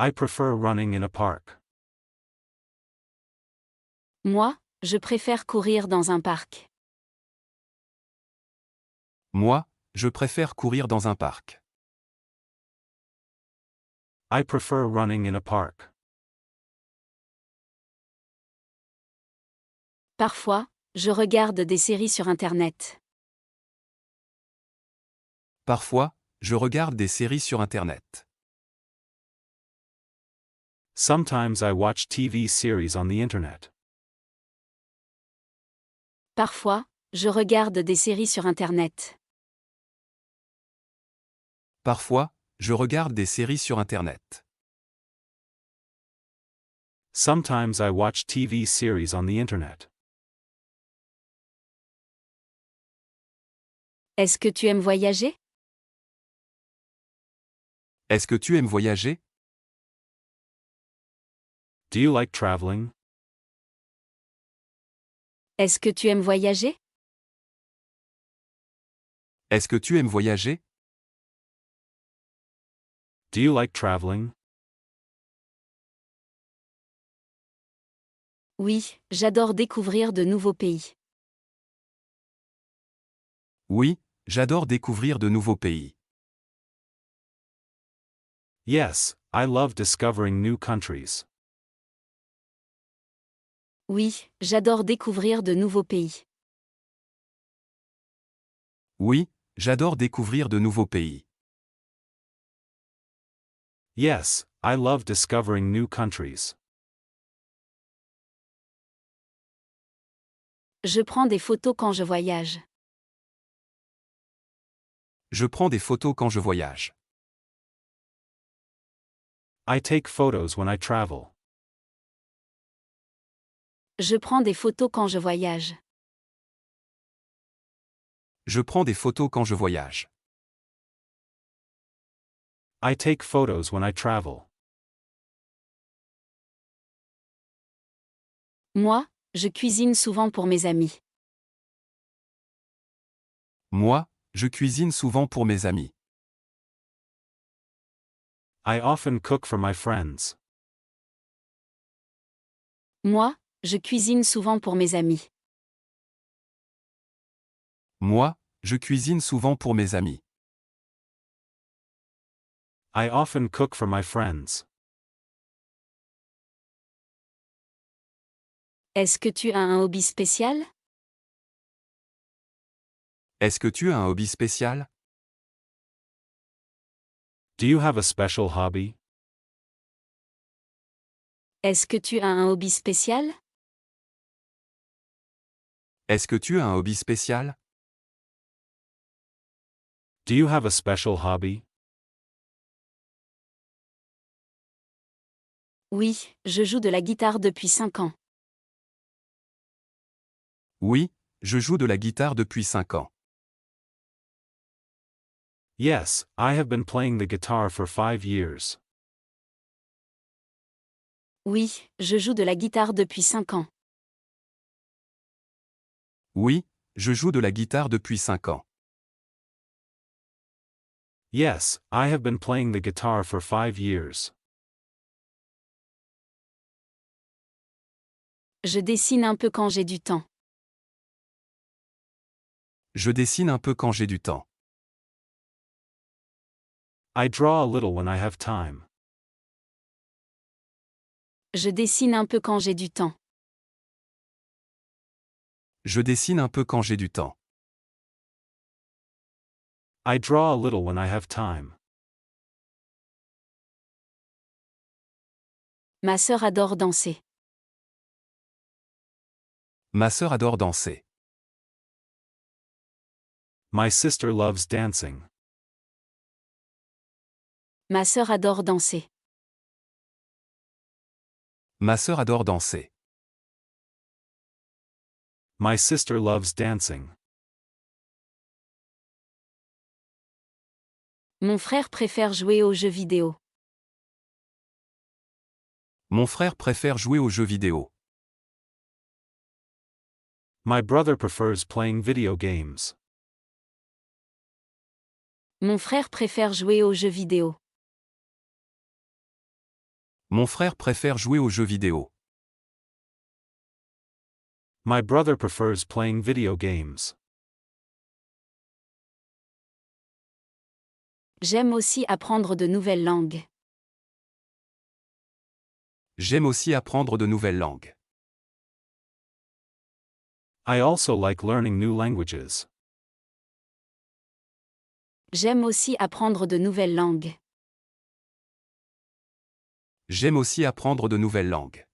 I prefer running in a park. Moi, je préfère courir dans un parc. Moi, je préfère courir dans un parc. I prefer running in a park. Parfois, je regarde des séries sur Internet. Parfois, je regarde des séries sur Internet. Sometimes I watch TV series on the internet. Parfois, je regarde des séries sur Internet. Parfois, je regarde des séries sur Internet. Sometimes I watch TV series on the internet. Est-ce que tu aimes voyager? Est-ce que tu aimes voyager? Do you like traveling? Est-ce que tu aimes voyager? Est-ce que tu aimes voyager? Do you like traveling? Oui, j'adore découvrir de nouveaux pays. Oui, j'adore découvrir de nouveaux pays. Yes, I love discovering new countries. Oui, j'adore découvrir de nouveaux pays. Oui, j'adore découvrir de nouveaux pays. Yes, I love discovering new countries. Je prends des photos quand je voyage. Je prends des photos quand je voyage. I take photos when I travel. Je prends des photos quand je voyage. Je prends des photos quand je voyage. I take photos when I travel. Moi, je cuisine souvent pour mes amis. Moi, je cuisine souvent pour mes amis. I often cook for my friends. Moi, je cuisine souvent pour mes amis. Moi, je cuisine souvent pour mes amis. I often cook for my friends. Est-ce que tu as un hobby spécial? Est-ce que tu as un hobby spécial? Do you have a special hobby? Est-ce que tu as un hobby spécial? Est-ce que tu as un hobby spécial? Do you have a special hobby? Oui, je joue de la guitare depuis 5 ans. Oui, je joue de la guitare depuis 5 ans. Yes, I have been playing the guitar for 5 years. Oui, je joue de la guitare depuis 5 ans. Oui, je joue de la guitare depuis 5 ans. Yes, I have been playing the guitar for 5 years. Je dessine un peu quand j'ai du temps. Je dessine un peu quand j'ai du temps. I draw a little when I have time. Je dessine un peu quand j'ai du temps. Je dessine un peu quand j'ai du temps. I draw a little when I have time. Ma sœur adore danser. Ma sœur adore danser. My sister loves dancing. Ma sœur adore danser. Ma sœur adore danser. My sister loves dancing. Mon frère préfère jouer aux jeux vidéo. Mon frère préfère jouer aux jeux vidéo. My brother prefers playing video games. Mon frère préfère jouer aux jeux vidéo. Mon frère préfère jouer aux jeux vidéo. My brother prefers playing video games. J'aime aussi apprendre de nouvelles langues. J'aime aussi apprendre de nouvelles langues. I also like learning new languages. J'aime aussi apprendre de nouvelles langues. J'aime aussi apprendre de nouvelles langues.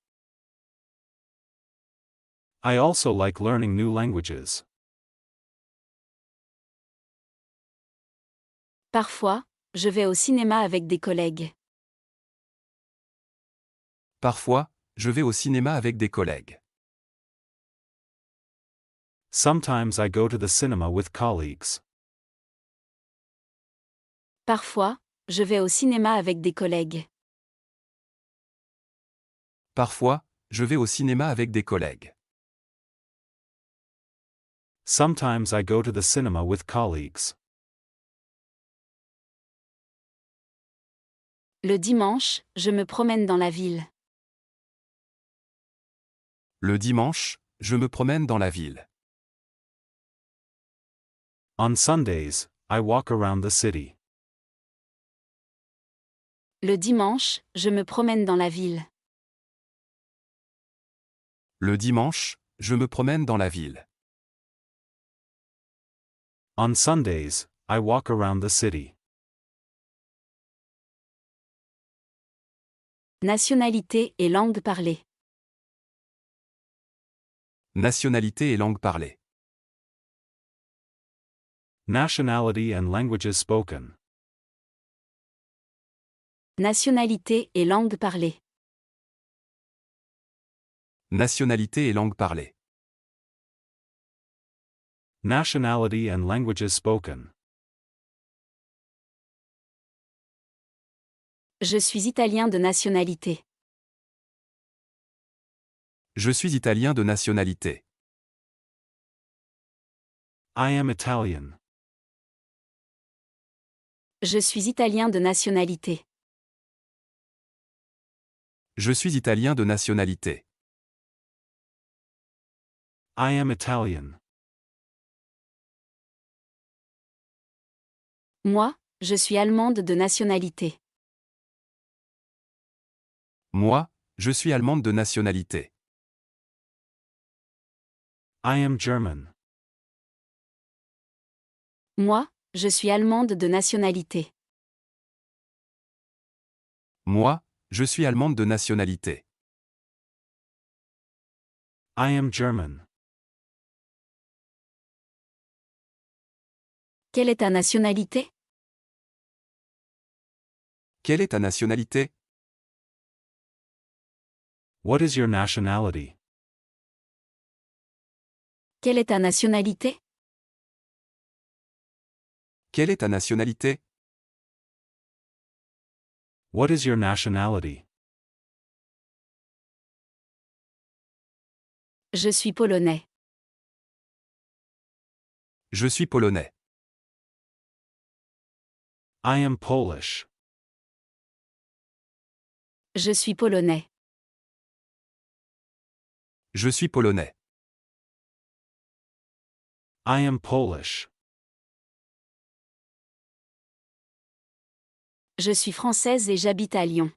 I also like learning new languages. Parfois, je vais au cinéma avec des collègues. Parfois, je vais au cinéma avec des collègues. Sometimes I go to the cinema with colleagues. Parfois, je vais au cinéma avec des collègues. Parfois, je vais au cinéma avec des collègues. Sometimes I go to the cinema with colleagues. Le dimanche, je me promène dans la ville. Le dimanche, je me promène dans la ville. On Sundays, I walk around the city. Le dimanche, je me promène dans la ville. Le dimanche, je me promène dans la ville. On Sundays, I walk around the city. Nationalité et langue parlée. Nationalité et langue parlée. Nationality and languages spoken. Nationalité et langue parlée. Nationalité et langue parlée. Nationality and languages spoken. Je suis italien de nationalité. Je suis italien de nationalité. I am Italian. Je suis italien de nationalité. Je suis italien de nationalité. I am Italian. Moi, je suis allemande de nationalité. Moi, je suis allemande de nationalité. I am German. Moi, je suis allemande de nationalité. Moi, je suis allemande de nationalité. I am German. Quelle est ta nationalité? Quelle est ta nationalité? What is your nationality? Quelle est ta nationalité? Quelle est ta nationalité? What is your nationality? Je suis polonais. Je suis polonais. I am Polish. Je suis polonais. Je suis polonais. I am Polish. Je suis française et j'habite à Lyon.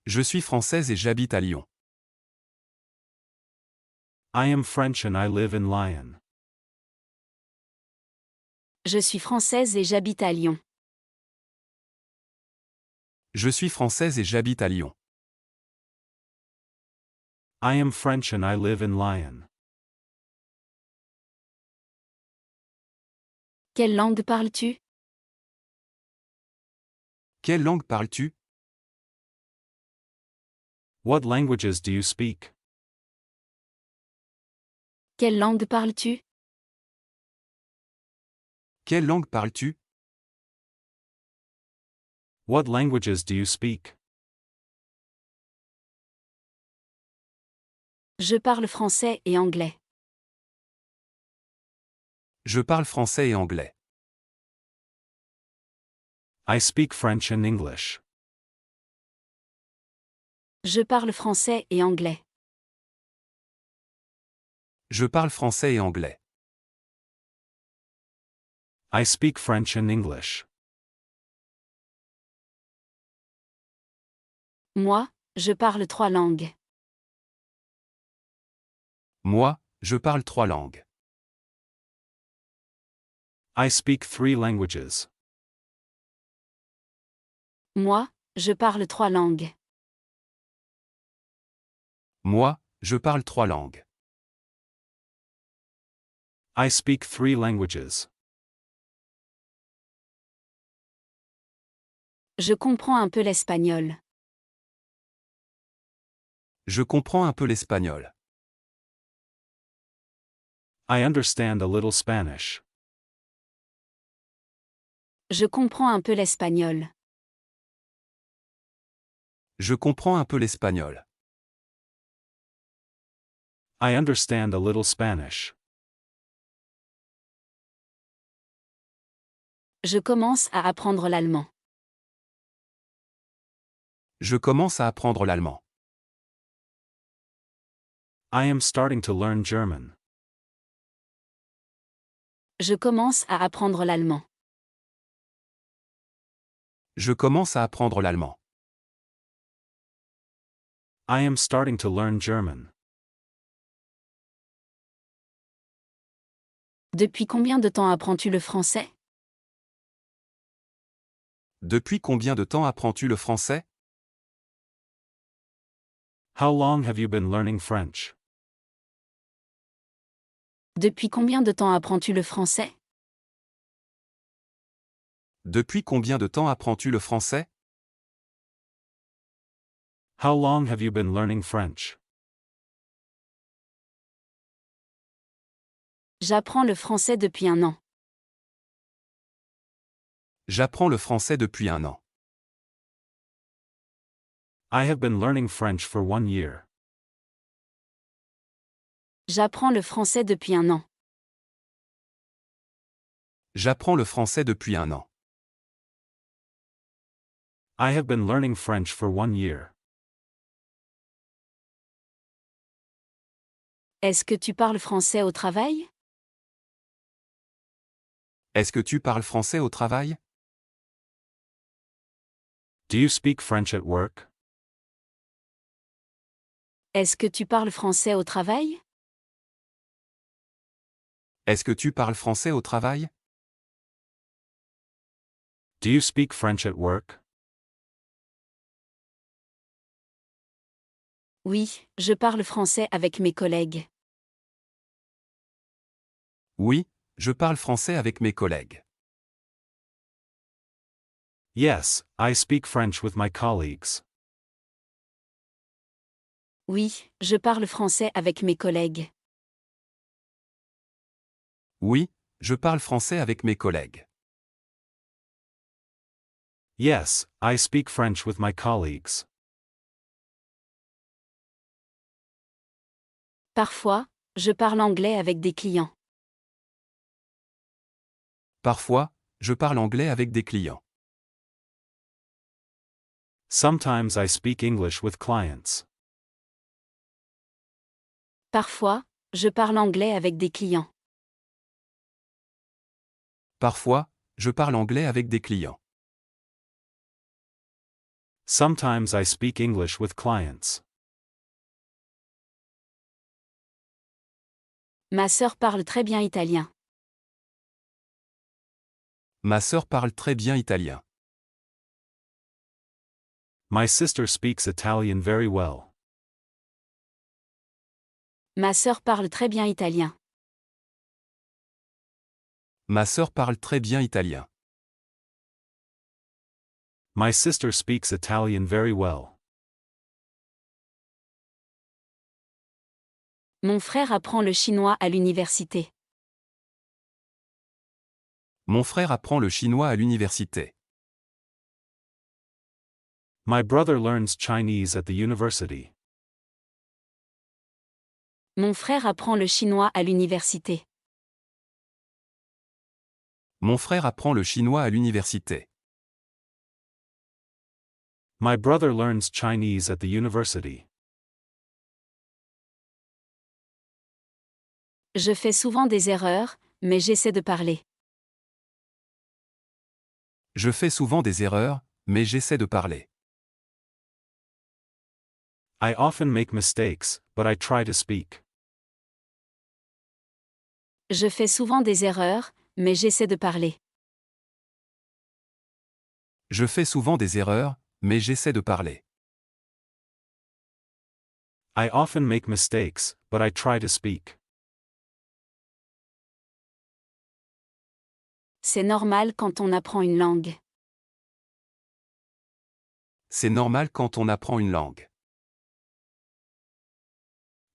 Je suis française et j'habite à Lyon. I am French and I live in Lyon. Je suis française et j'habite à Lyon. Je suis française et j'habite à Lyon. I am French and I live in Lyon. Quelle langue parles-tu? Quelle langue parles-tu? What languages do you speak? Quelle langue parles-tu? Quelle langue parles-tu? What languages do you speak? Je parle français et anglais. Je parle français et anglais. I speak French and English. Je parle français et anglais. Je parle français et anglais. I speak French and English. Moi, je parle 3 langues. Moi, je parle 3 langues. I speak 3 languages. Moi, je parle 3 langues. Moi, je parle 3 langues. I speak 3 languages. Je comprends un peu l'espagnol. Je comprends un peu l'espagnol. I understand a little Spanish. Je comprends un peu l'espagnol. Je comprends un peu l'espagnol. I understand a little Spanish. Je commence à apprendre l'allemand. Je commence à apprendre l'allemand. I am starting to learn German. Je commence à apprendre l'allemand. Je commence à apprendre l'allemand. I am starting to learn German. Depuis combien de temps apprends-tu le français? Depuis combien de temps apprends-tu le français? How long have you been learning French? Depuis combien de temps apprends-tu le français? Depuis combien de temps apprends-tu le français? How long have you been learning French? J'apprends le français depuis 1 an. J'apprends le français depuis 1 an. I have been learning French for 1 year. J'apprends le français depuis 1 an. J'apprends le français depuis 1 an. I have been learning French for 1 year. Est-ce que tu parles français au travail? Est-ce que tu parles français au travail? Do you speak French at work? Est-ce que tu parles français au travail? Est-ce que tu parles français au travail? Do you speak French at work? Oui, je parle français avec mes collègues. Oui, je parle français avec mes collègues. Yes, I speak French with my colleagues. Oui, je parle français avec mes collègues. Oui, je parle français avec mes collègues. Yes, I speak French with my colleagues. Parfois, je parle anglais avec des clients. Parfois, je parle anglais avec des clients. Sometimes I speak English with clients. Parfois, je parle anglais avec des clients. Parfois, je parle anglais avec des clients. Sometimes I speak English with clients. Ma sœur parle très bien italien. Ma sœur parle très bien italien. My sister speaks Italian very well. Ma sœur parle très bien italien. Ma sœur parle très bien italien. My sister speaks Italian very well. Mon frère apprend le chinois à l'université. Mon frère apprend le chinois à l'université. My brother learns Chinese at the university. Mon frère apprend le chinois à l'université. Mon frère apprend le chinois à l'université. My brother learns Chinese at the university. Je fais souvent des erreurs, mais j'essaie de parler. Je fais souvent des erreurs, mais j'essaie de parler. I often make mistakes, but I try to speak. Je fais souvent des erreurs, mais j'essaie de parler. Je fais souvent des erreurs, mais j'essaie de parler. I often make mistakes, but I try to speak. C'est normal quand on apprend une langue. C'est normal quand on apprend une langue.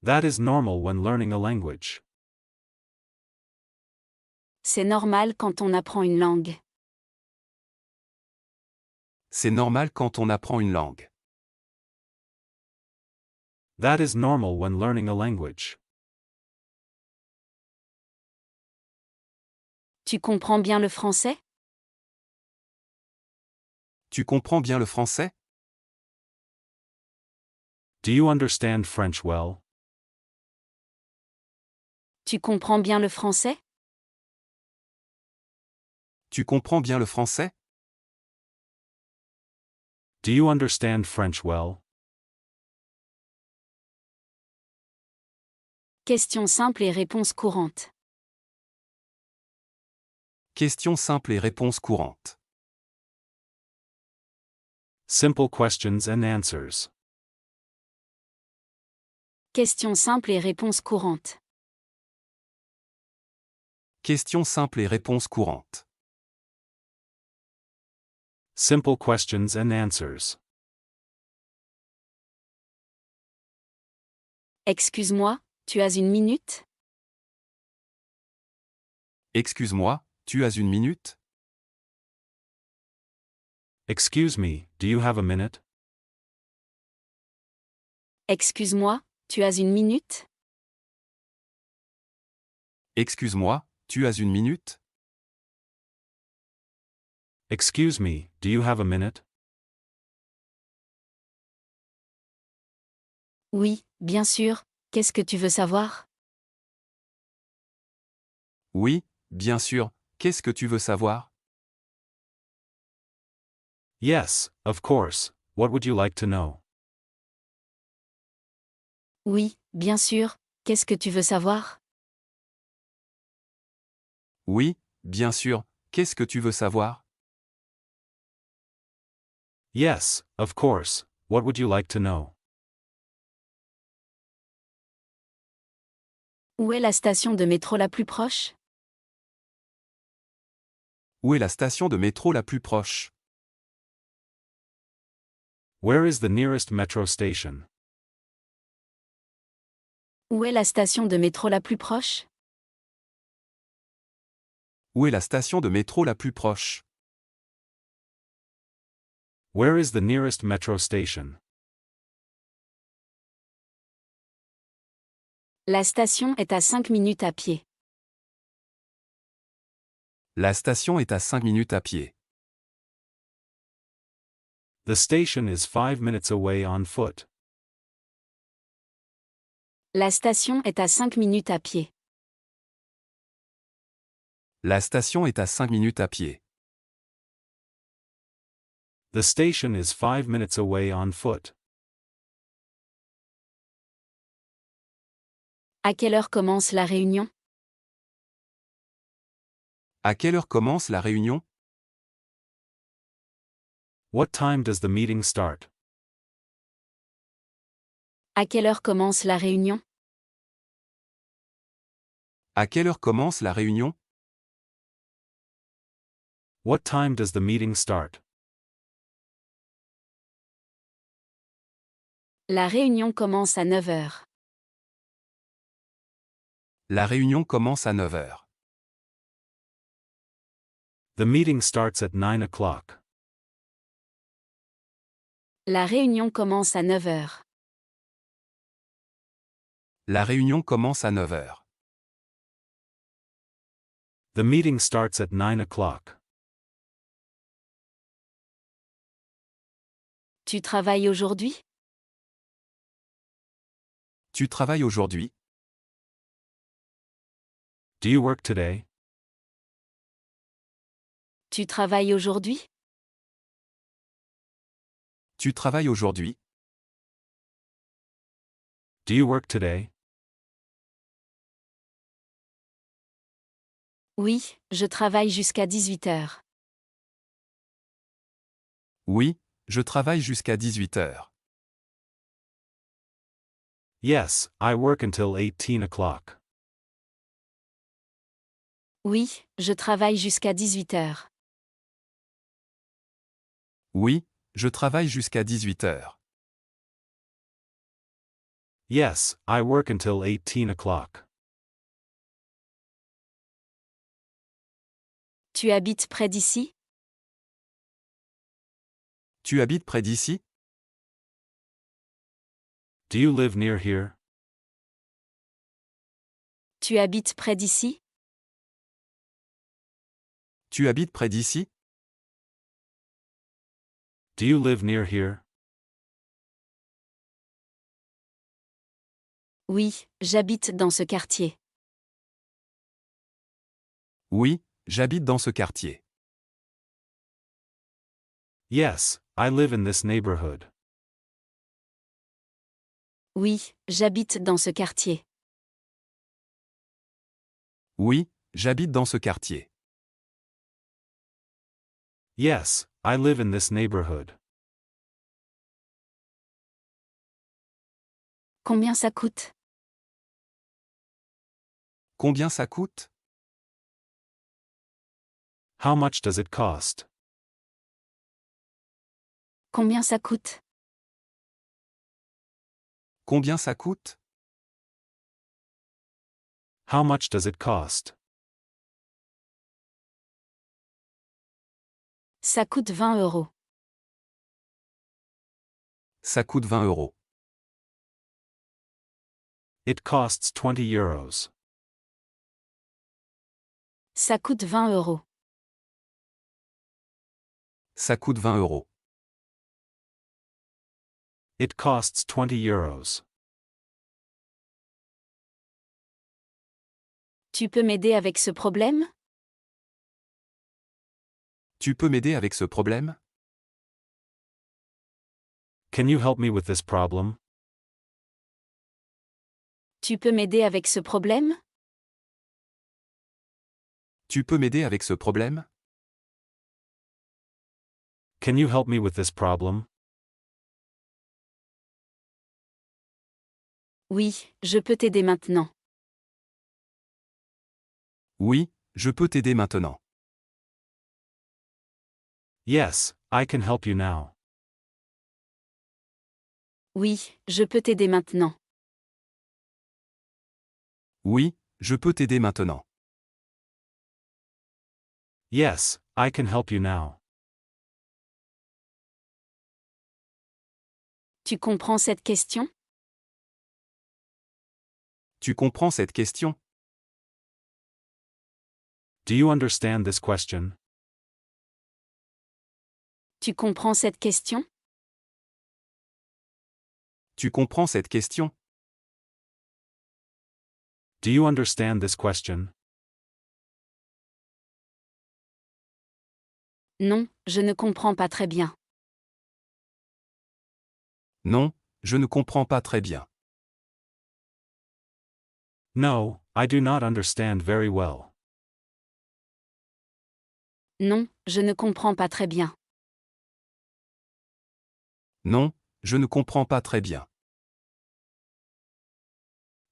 That is normal when learning a language. C'est normal quand on apprend une langue. C'est normal quand on apprend une langue. That is normal when learning a language. Tu comprends bien le français? Tu comprends bien le français? Do you understand French well? Tu comprends bien le français? Tu comprends bien le français? Do you understand French well? Questions simples et réponses courantes. Questions simples et réponses courantes. Simple questions and answers. Questions simples et réponses courantes. Questions simples et réponses courantes. Simple questions and answers. Excuse-moi, tu as une minute? Excuse-moi, tu as une minute? Excuse me, do you have a minute? Excuse-moi, tu as une minute? Excuse-moi, tu as une minute? Excuse me, do you have a minute? Oui, bien sûr, qu'est-ce que tu veux savoir? Oui, bien sûr, qu'est-ce que tu veux savoir? Yes, of course, what would you like to know? Oui, bien sûr, qu'est-ce que tu veux savoir? Oui, bien sûr, qu'est-ce que tu veux savoir? Yes, of course, what would you like to know? Où est la station de métro la plus proche? Où est la station de métro la plus proche? Where is the nearest metro station? Où est la station de métro la plus proche? Où est la station de métro la plus proche? Where is the nearest metro station? La station est à 5 minutes à pied. La station est à 5 minutes à pied. The station is 5 minutes away on foot. La station est à 5 minutes à pied. La station est à 5 minutes à pied. The station is 5 minutes away on foot. À quelle heure commence la réunion? À quelle heure commence la réunion? What time does the meeting start? À quelle heure commence la réunion? À quelle heure commence la réunion? What time does the meeting start? La réunion commence à 9 heures. La réunion commence à 9 heures. The meeting starts at 9 o'clock. La réunion commence à 9 heures. La réunion commence à 9 heures. The meeting starts at 9 o'clock. Tu travailles aujourd'hui? Tu travailles aujourd'hui? Do you work today? Tu travailles aujourd'hui? Tu travailles aujourd'hui? Do you work today? Oui, je travaille jusqu'à 18 heures. Oui, je travaille jusqu'à 18 heures. Yes, I work until 18 o'clock. Oui, je travaille jusqu'à 18 heures. Oui, je travaille jusqu'à 18 heures. Yes, I work until 18 o'clock. Tu habites près d'ici? Tu habites près d'ici? Do you live near here? Tu habites près d'ici? Tu habites près d'ici? Do you live near here? Oui, j'habite dans ce quartier. Oui, j'habite dans ce quartier. Yes, I live in this neighborhood. Oui, j'habite dans ce quartier. Oui, j'habite dans ce quartier. Yes, I live in this neighborhood. Combien ça coûte? Combien ça coûte? How much does it cost? Combien ça coûte? Combien ça coûte? How much does it cost? Ça coûte 20 euros. Ça coûte 20 euros. It costs 20 euros. Ça coûte 20 euros. Ça coûte 20 euros. It costs 20 euros. Tu peux m'aider avec ce problème? Tu peux m'aider avec ce problème? Can you help me with this problem? Tu peux m'aider avec ce problème? Tu peux m'aider avec ce problème? Can you help me with this problem? Oui, je peux t'aider maintenant. Oui, je peux t'aider maintenant. Yes, I can help you now. Oui, je peux t'aider maintenant. Oui, je peux t'aider maintenant. Yes, I can help you now. Tu comprends cette question? Tu comprends cette question? Do you understand this question? Tu comprends cette question? Tu comprends cette question? Do you understand this question? Non, je ne comprends pas très bien. Non, je ne comprends pas très bien. No, I do not understand very well. Non, je ne comprends pas très bien. Non, je ne comprends pas très bien.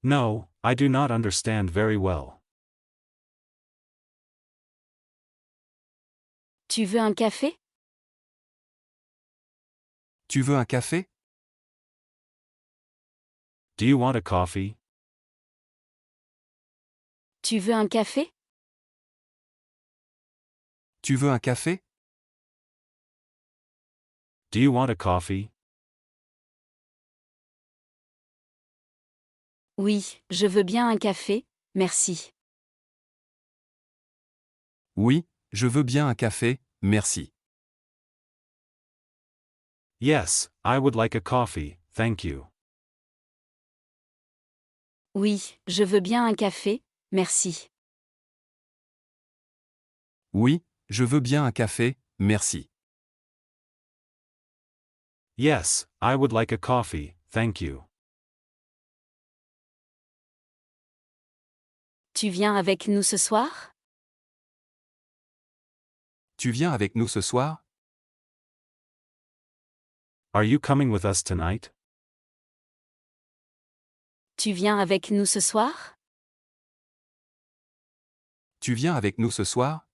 No, I do not understand very well. Tu veux un café? Tu veux un café? Do you want a coffee? Tu veux un café? Tu veux un café? Do you want a coffee? Oui, je veux bien un café, merci. Oui, je veux bien un café, merci. Yes, I would like a coffee, thank you. Oui, je veux bien un café, merci. Oui, je veux bien un café, merci. Yes, I would like a coffee, thank you. Tu viens avec nous ce soir? Tu viens avec nous ce soir? Are you coming with us tonight? Tu viens avec nous ce soir? Tu viens avec nous ce soir?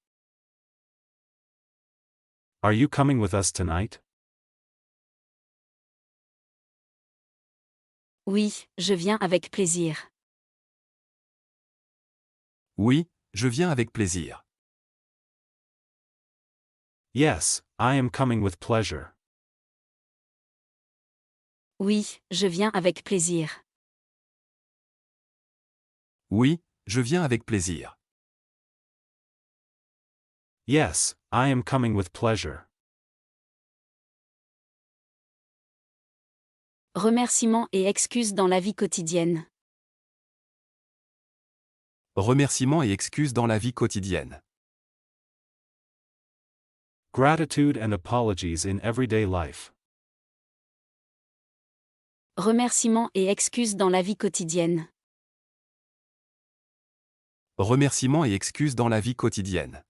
Are you coming with us tonight? Oui, je viens avec plaisir. Oui, je viens avec plaisir. Yes, I am coming with pleasure. Oui, je viens avec plaisir. Oui, je viens avec plaisir. Yes, I am coming with pleasure. Remerciements et excuses dans la vie quotidienne. Remerciements et excuses dans la vie quotidienne. Gratitude and apologies in everyday life. Remerciements et excuses dans la vie quotidienne. Remerciements et excuses dans la vie quotidienne.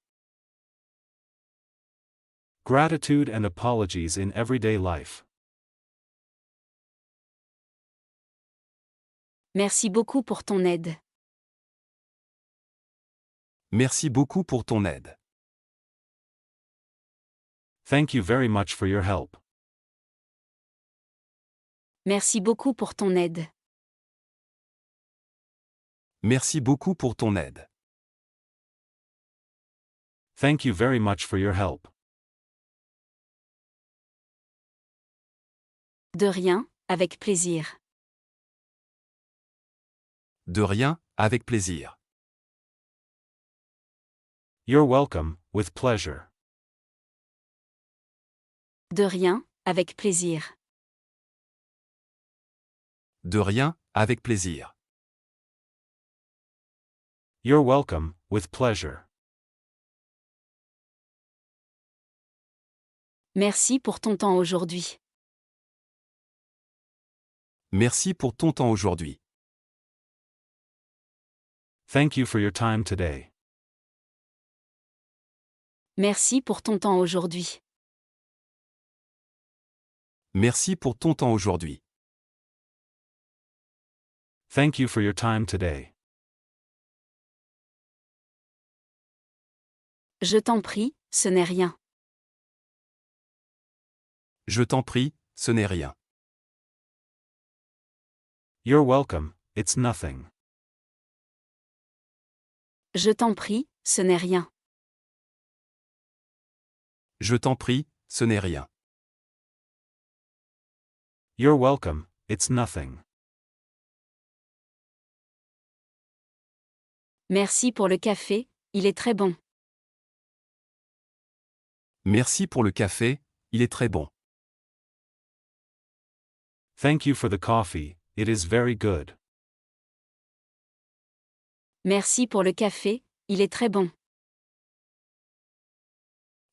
Gratitude and apologies in everyday life. Merci beaucoup pour ton aide. Merci beaucoup pour ton aide. Thank you very much for your help. Merci beaucoup pour ton aide. Merci beaucoup pour ton aide. Thank you very much for your help. De rien, avec plaisir. De rien, avec plaisir. You're welcome, with pleasure. De rien, avec plaisir. De rien, avec plaisir. You're welcome, with pleasure. Merci pour ton temps aujourd'hui. Merci pour ton temps aujourd'hui. Thank you for your time today. Merci pour ton temps aujourd'hui. Merci pour ton temps aujourd'hui. Thank you for your time today. Je t'en prie, ce n'est rien. Je t'en prie, ce n'est rien. You're welcome, it's nothing. Je t'en prie, ce n'est rien. Je t'en prie, ce n'est rien. You're welcome, it's nothing. Merci pour le café, il est très bon. Merci pour le café, il est très bon. Thank you for the coffee, it is very good. Merci pour le café, il est très bon.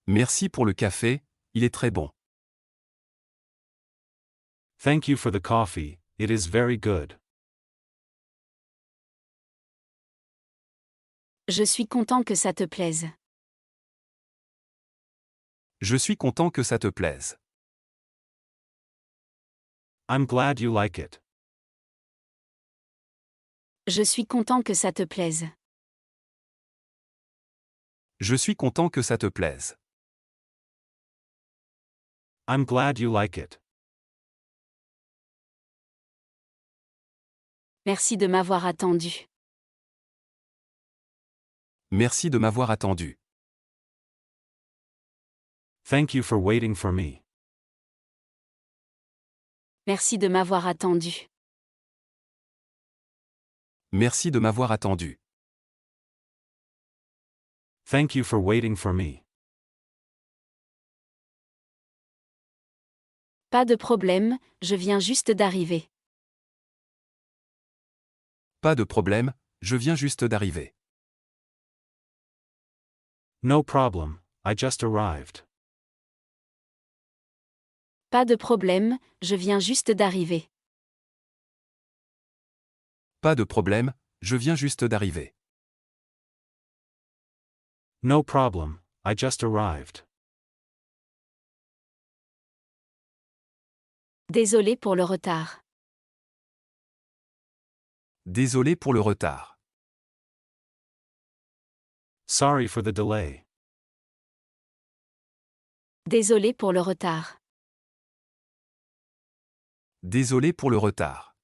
Merci pour le café, il est très bon. Thank you for the coffee, it is very good. Je suis content que ça te plaise. Je suis content que ça te plaise. I'm glad you like it. Je suis content que ça te plaise. Je suis content que ça te plaise. I'm glad you like it. Merci de m'avoir attendu. Merci de m'avoir attendu. Thank you for waiting for me. Merci de m'avoir attendu. Merci de m'avoir attendu. Thank you for waiting for me. Pas de problème, je viens juste d'arriver. Pas de problème, je viens juste d'arriver. No problem, I just arrived. Pas de problème, je viens juste d'arriver. Pas de problème, je viens juste d'arriver. No problem, I just arrived. Désolé pour le retard. Désolé pour le retard. Sorry for the delay. Désolé pour le retard. Désolé pour le retard.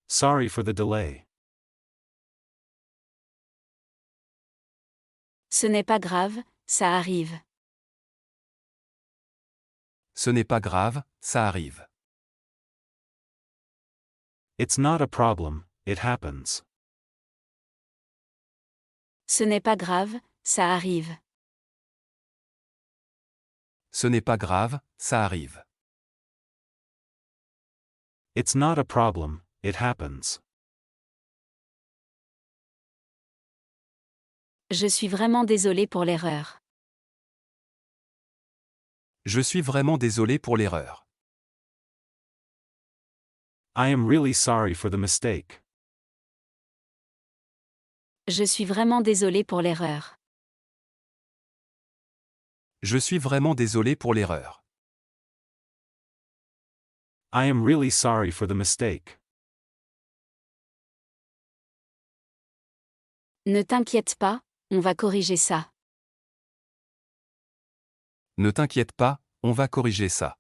Sorry for the delay. Ce n'est pas grave, ça arrive. Ce n'est pas grave, ça arrive. It's not a problem, it happens. Ce n'est pas grave, ça arrive. Ce n'est pas grave, ça arrive. It's not a problem, it happens. Je suis vraiment désolé pour l'erreur. Je suis vraiment désolé pour l'erreur. I am really sorry for the mistake. Je suis vraiment désolé pour l'erreur. Je suis vraiment désolé pour l'erreur. I am really sorry for the mistake. Ne t'inquiète pas, on va corriger ça. Ne t'inquiète pas, on va corriger ça.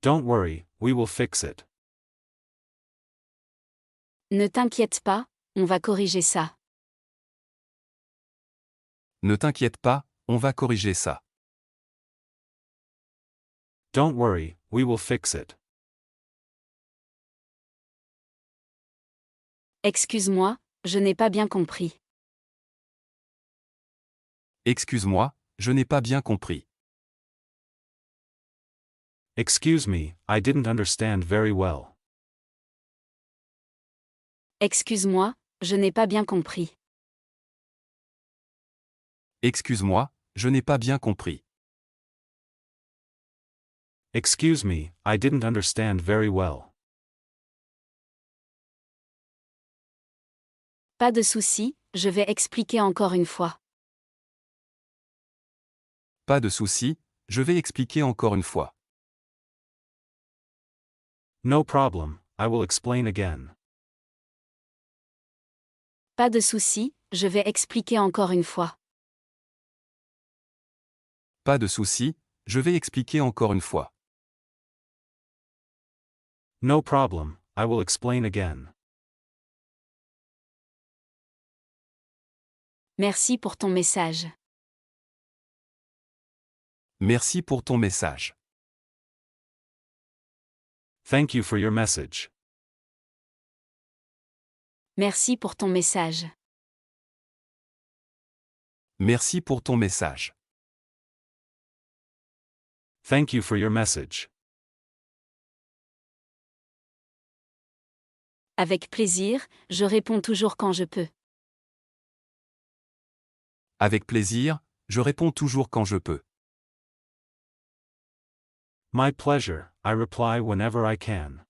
Don't worry, we will fix it. Ne t'inquiète pas, on va corriger ça. Ne t'inquiète pas, on va corriger ça. Don't worry, we will fix it. Excuse-moi, je n'ai pas bien compris. Excuse-moi, je n'ai pas bien compris. Excuse me, I didn't understand very well. Excuse-moi, je n'ai pas bien compris. Excuse-moi, je n'ai pas bien compris. Excuse me, I didn't understand very well. Pas de souci, je vais expliquer encore une fois. Pas de souci, je vais expliquer encore une fois. No problem, I will explain again. Pas de souci, je vais expliquer encore une fois. Pas de souci, je vais expliquer encore une fois. No problem, I will explain again. Merci pour ton message. Merci pour ton message. Thank you for your message. Merci pour ton message. Merci pour ton message. Thank you for your message. Avec plaisir, je réponds toujours quand je peux. Avec plaisir, je réponds toujours quand je peux. My pleasure, I reply whenever I can.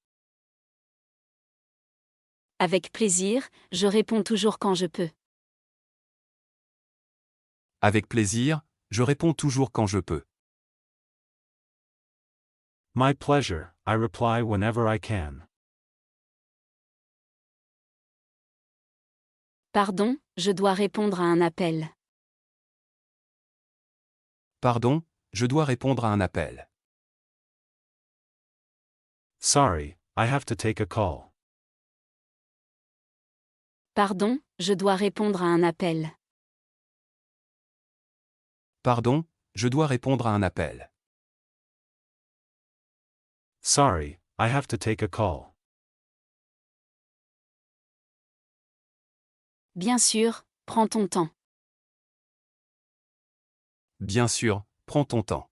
Avec plaisir, je réponds toujours quand je peux. Avec plaisir, je réponds toujours quand je peux. My pleasure, I reply whenever I can. Pardon, je dois répondre à un appel. Pardon, je dois répondre à un appel. Sorry, I have to take a call. Pardon, je dois répondre à un appel. Pardon, je dois répondre à un appel. Sorry, I have to take a call. Bien sûr, prends ton temps. Bien sûr, prends ton temps.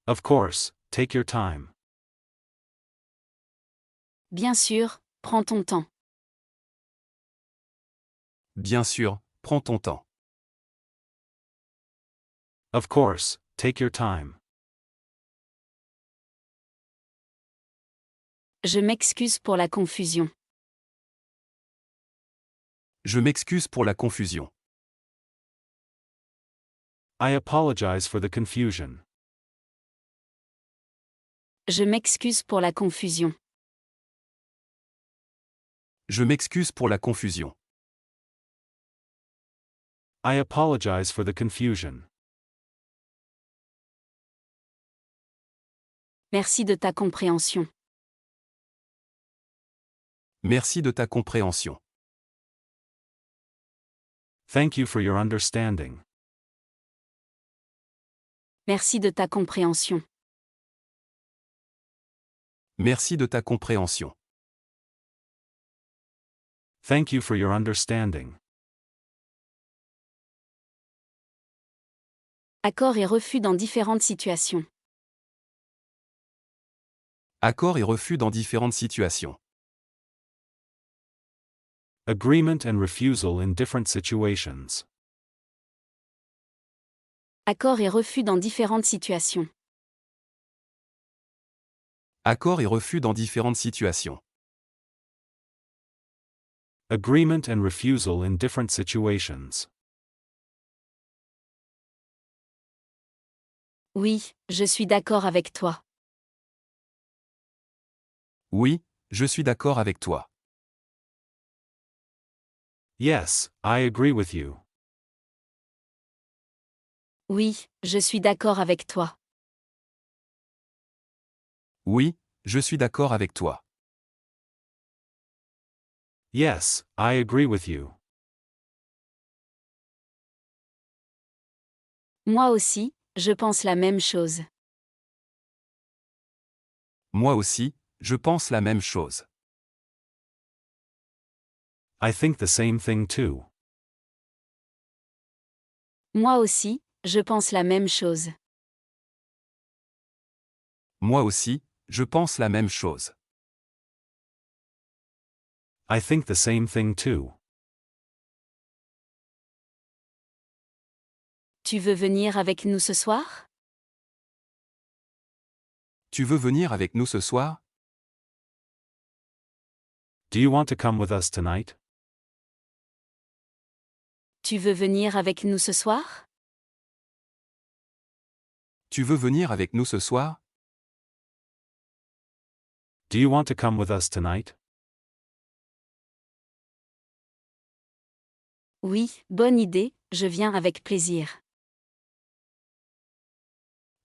Of course, take your time. Bien sûr, prends ton temps. Bien sûr, prends ton temps. Of course, take your time. Je m'excuse pour la confusion. Je m'excuse pour la confusion. I apologize for the confusion. Je m'excuse pour la confusion. Je m'excuse pour la confusion. I apologize for the confusion. Merci de ta compréhension. Merci de ta compréhension. Thank you for your understanding. Merci de ta compréhension. Merci de ta compréhension. Thank you for your understanding. Accord et refus dans différentes situations. Accord et refus dans différentes situations. Agreement and refusal in different situations. Accord et refus dans différentes situations. Accord et refus dans différentes situations. Agreement and refusal in different situations. Oui, je suis d'accord avec toi. Oui, je suis d'accord avec toi. Yes, I agree with you. Oui, je suis d'accord avec toi. Oui, je suis d'accord avec toi. Yes, I agree with you. Moi aussi, je pense la même chose. Moi aussi, je pense la même chose. I think the same thing too. Moi aussi, je pense la même chose. Moi aussi, je pense la même chose. I think the same thing too. Tu veux venir avec nous ce soir? Tu veux venir avec nous ce soir? Do you want to come with us tonight? Tu veux venir avec nous ce soir? Tu veux venir avec nous ce soir? Do you want to come with us tonight? Oui, bonne idée, je viens avec plaisir.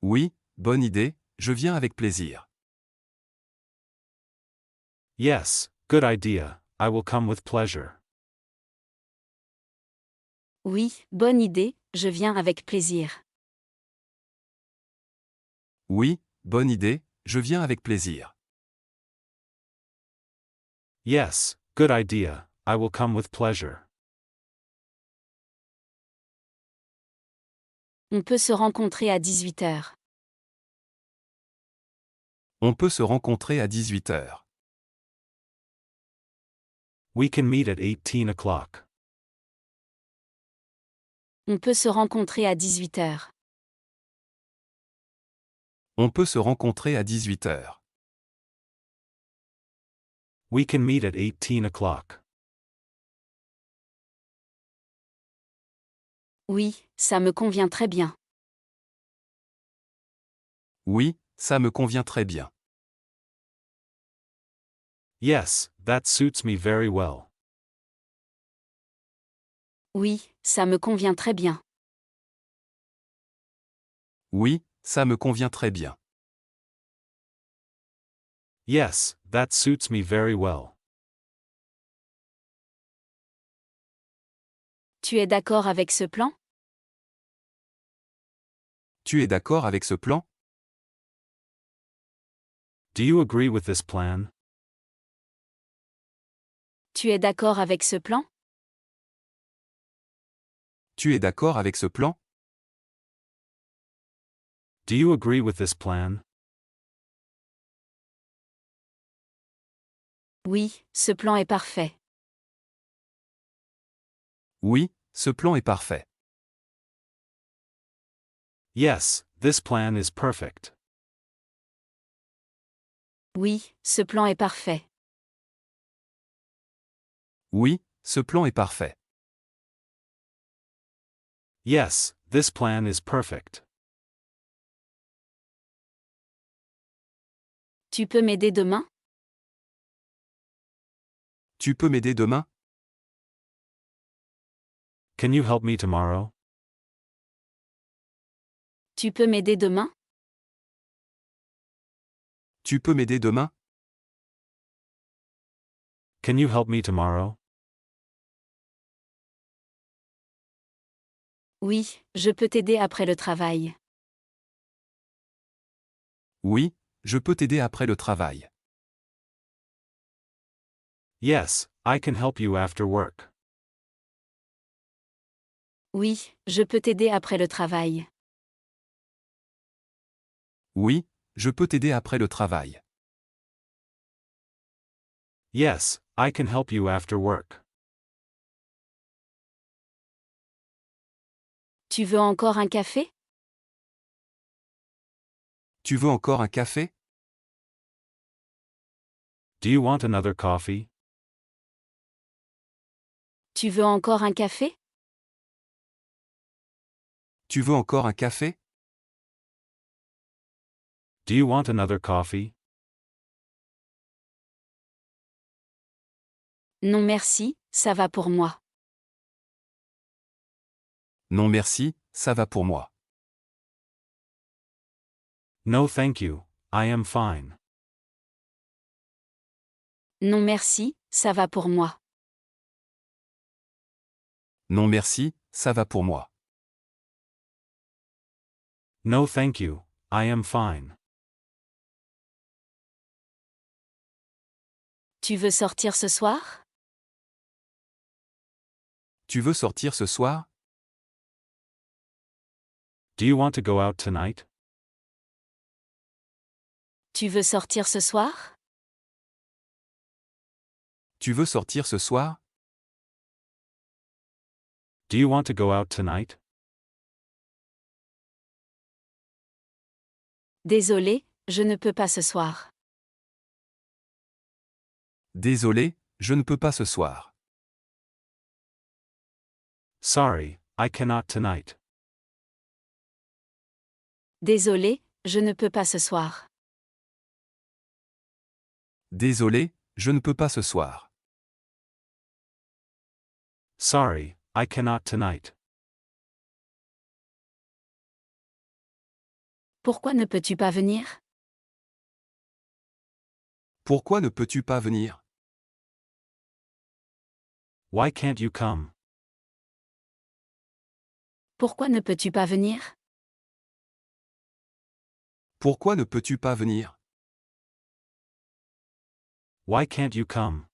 Oui, bonne idée, je viens avec plaisir. Yes, good idea, I will come with pleasure. Oui, bonne idée, je viens avec plaisir. Oui, bonne idée, je viens avec plaisir. Yes, good idea, I will come with pleasure. On peut se rencontrer à 18h. On peut se rencontrer à 18h. We can meet at 18 o'clock. On peut se rencontrer à 18h. On peut se rencontrer à 18h. We can meet at 18 o'clock. Oui, ça me convient très bien. Oui, ça me convient très bien. Yes, that suits me very well. Oui, ça me convient très bien. Oui, ça me convient très bien. Yes, that suits me very well. Tu es d'accord avec ce plan? Tu es d'accord avec ce plan? Do you agree with this plan? Tu es d'accord avec ce plan? Tu es d'accord avec ce plan? Do you agree with this plan? Oui, ce plan est parfait. Oui, ce plan est parfait. Yes, this plan is perfect. Oui, ce plan est parfait. Oui, ce plan est parfait. Yes, this plan is perfect. Tu peux m'aider demain? Tu peux m'aider demain? Can you help me tomorrow? Tu peux m'aider demain? Tu peux m'aider demain? Can you help me tomorrow? Oui, je peux t'aider après le travail. Oui, je peux t'aider après le travail. Yes, I can help you after work. Oui, je peux t'aider après le travail. Oui, je peux t'aider après le travail. Yes, I can help you after work. Tu veux encore un café? Tu veux encore un café? Do you want another coffee? Tu veux encore un café? Tu veux encore un café? Do you want another coffee? Non merci, ça va pour moi. Non merci, ça va pour moi. No thank you, I am fine. Non merci, ça va pour moi. Non merci, ça va pour moi. No thank you, I am fine. Tu veux sortir ce soir? Tu veux sortir ce soir? Do you want to go out tonight? Tu veux sortir ce soir? Tu veux sortir ce soir? Do you want to go out tonight? Désolé, je ne peux pas ce soir. Désolé, je ne peux pas ce soir. Sorry, I cannot tonight. Désolé, je ne peux pas ce soir. Désolé, je ne peux pas ce soir. Sorry, I cannot tonight. Pourquoi ne peux-tu pas venir? Pourquoi ne peux-tu pas venir? Why can't you come? Pourquoi ne peux-tu pas venir? Pourquoi ne peux-tu pas venir? Why can't you come?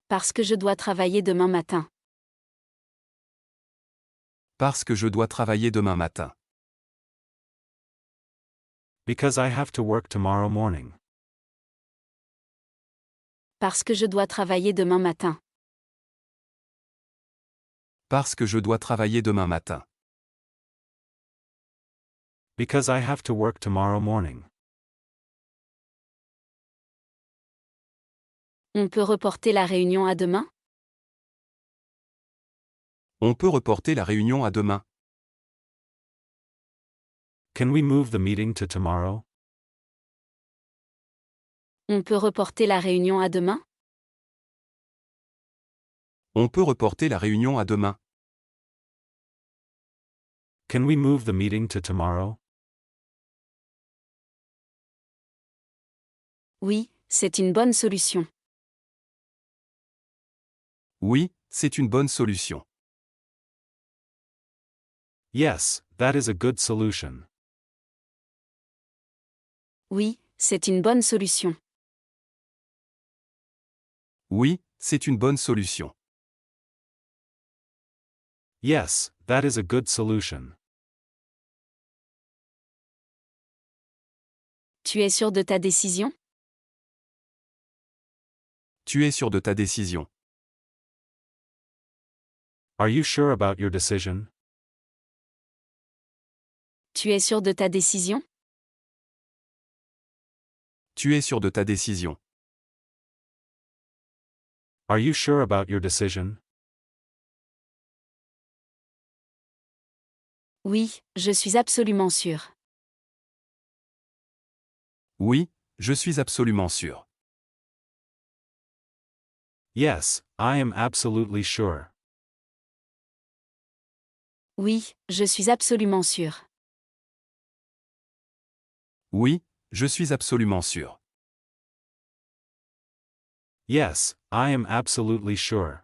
Parce que je dois travailler demain matin. Parce que je dois travailler demain matin. Because I have to work tomorrow morning. Parce que je dois travailler demain matin. Parce que je dois travailler demain matin. Because I have to work tomorrow morning. On peut reporter la réunion à demain? On peut reporter la réunion à demain. Can we move the meeting to tomorrow? On peut reporter la réunion à demain? On peut reporter la réunion à demain. Can we move the meeting to tomorrow? Oui, c'est une bonne solution. Oui, c'est une bonne solution. Yes, that is a good solution. Oui, c'est une bonne solution. Oui, c'est une bonne solution. Yes, that is a good solution. Tu es sûr de ta décision? Tu es sûr de ta décision. Are you sure about your decision? Tu es sûr de ta décision? Tu es sûr de ta décision. Are you sure about your decision? Oui, je suis absolument sûr. Oui, je suis absolument sûr. Yes, I am absolutely sure. Oui, je suis absolument sûr. Oui, je suis absolument sûr. Yes, I am absolutely sure.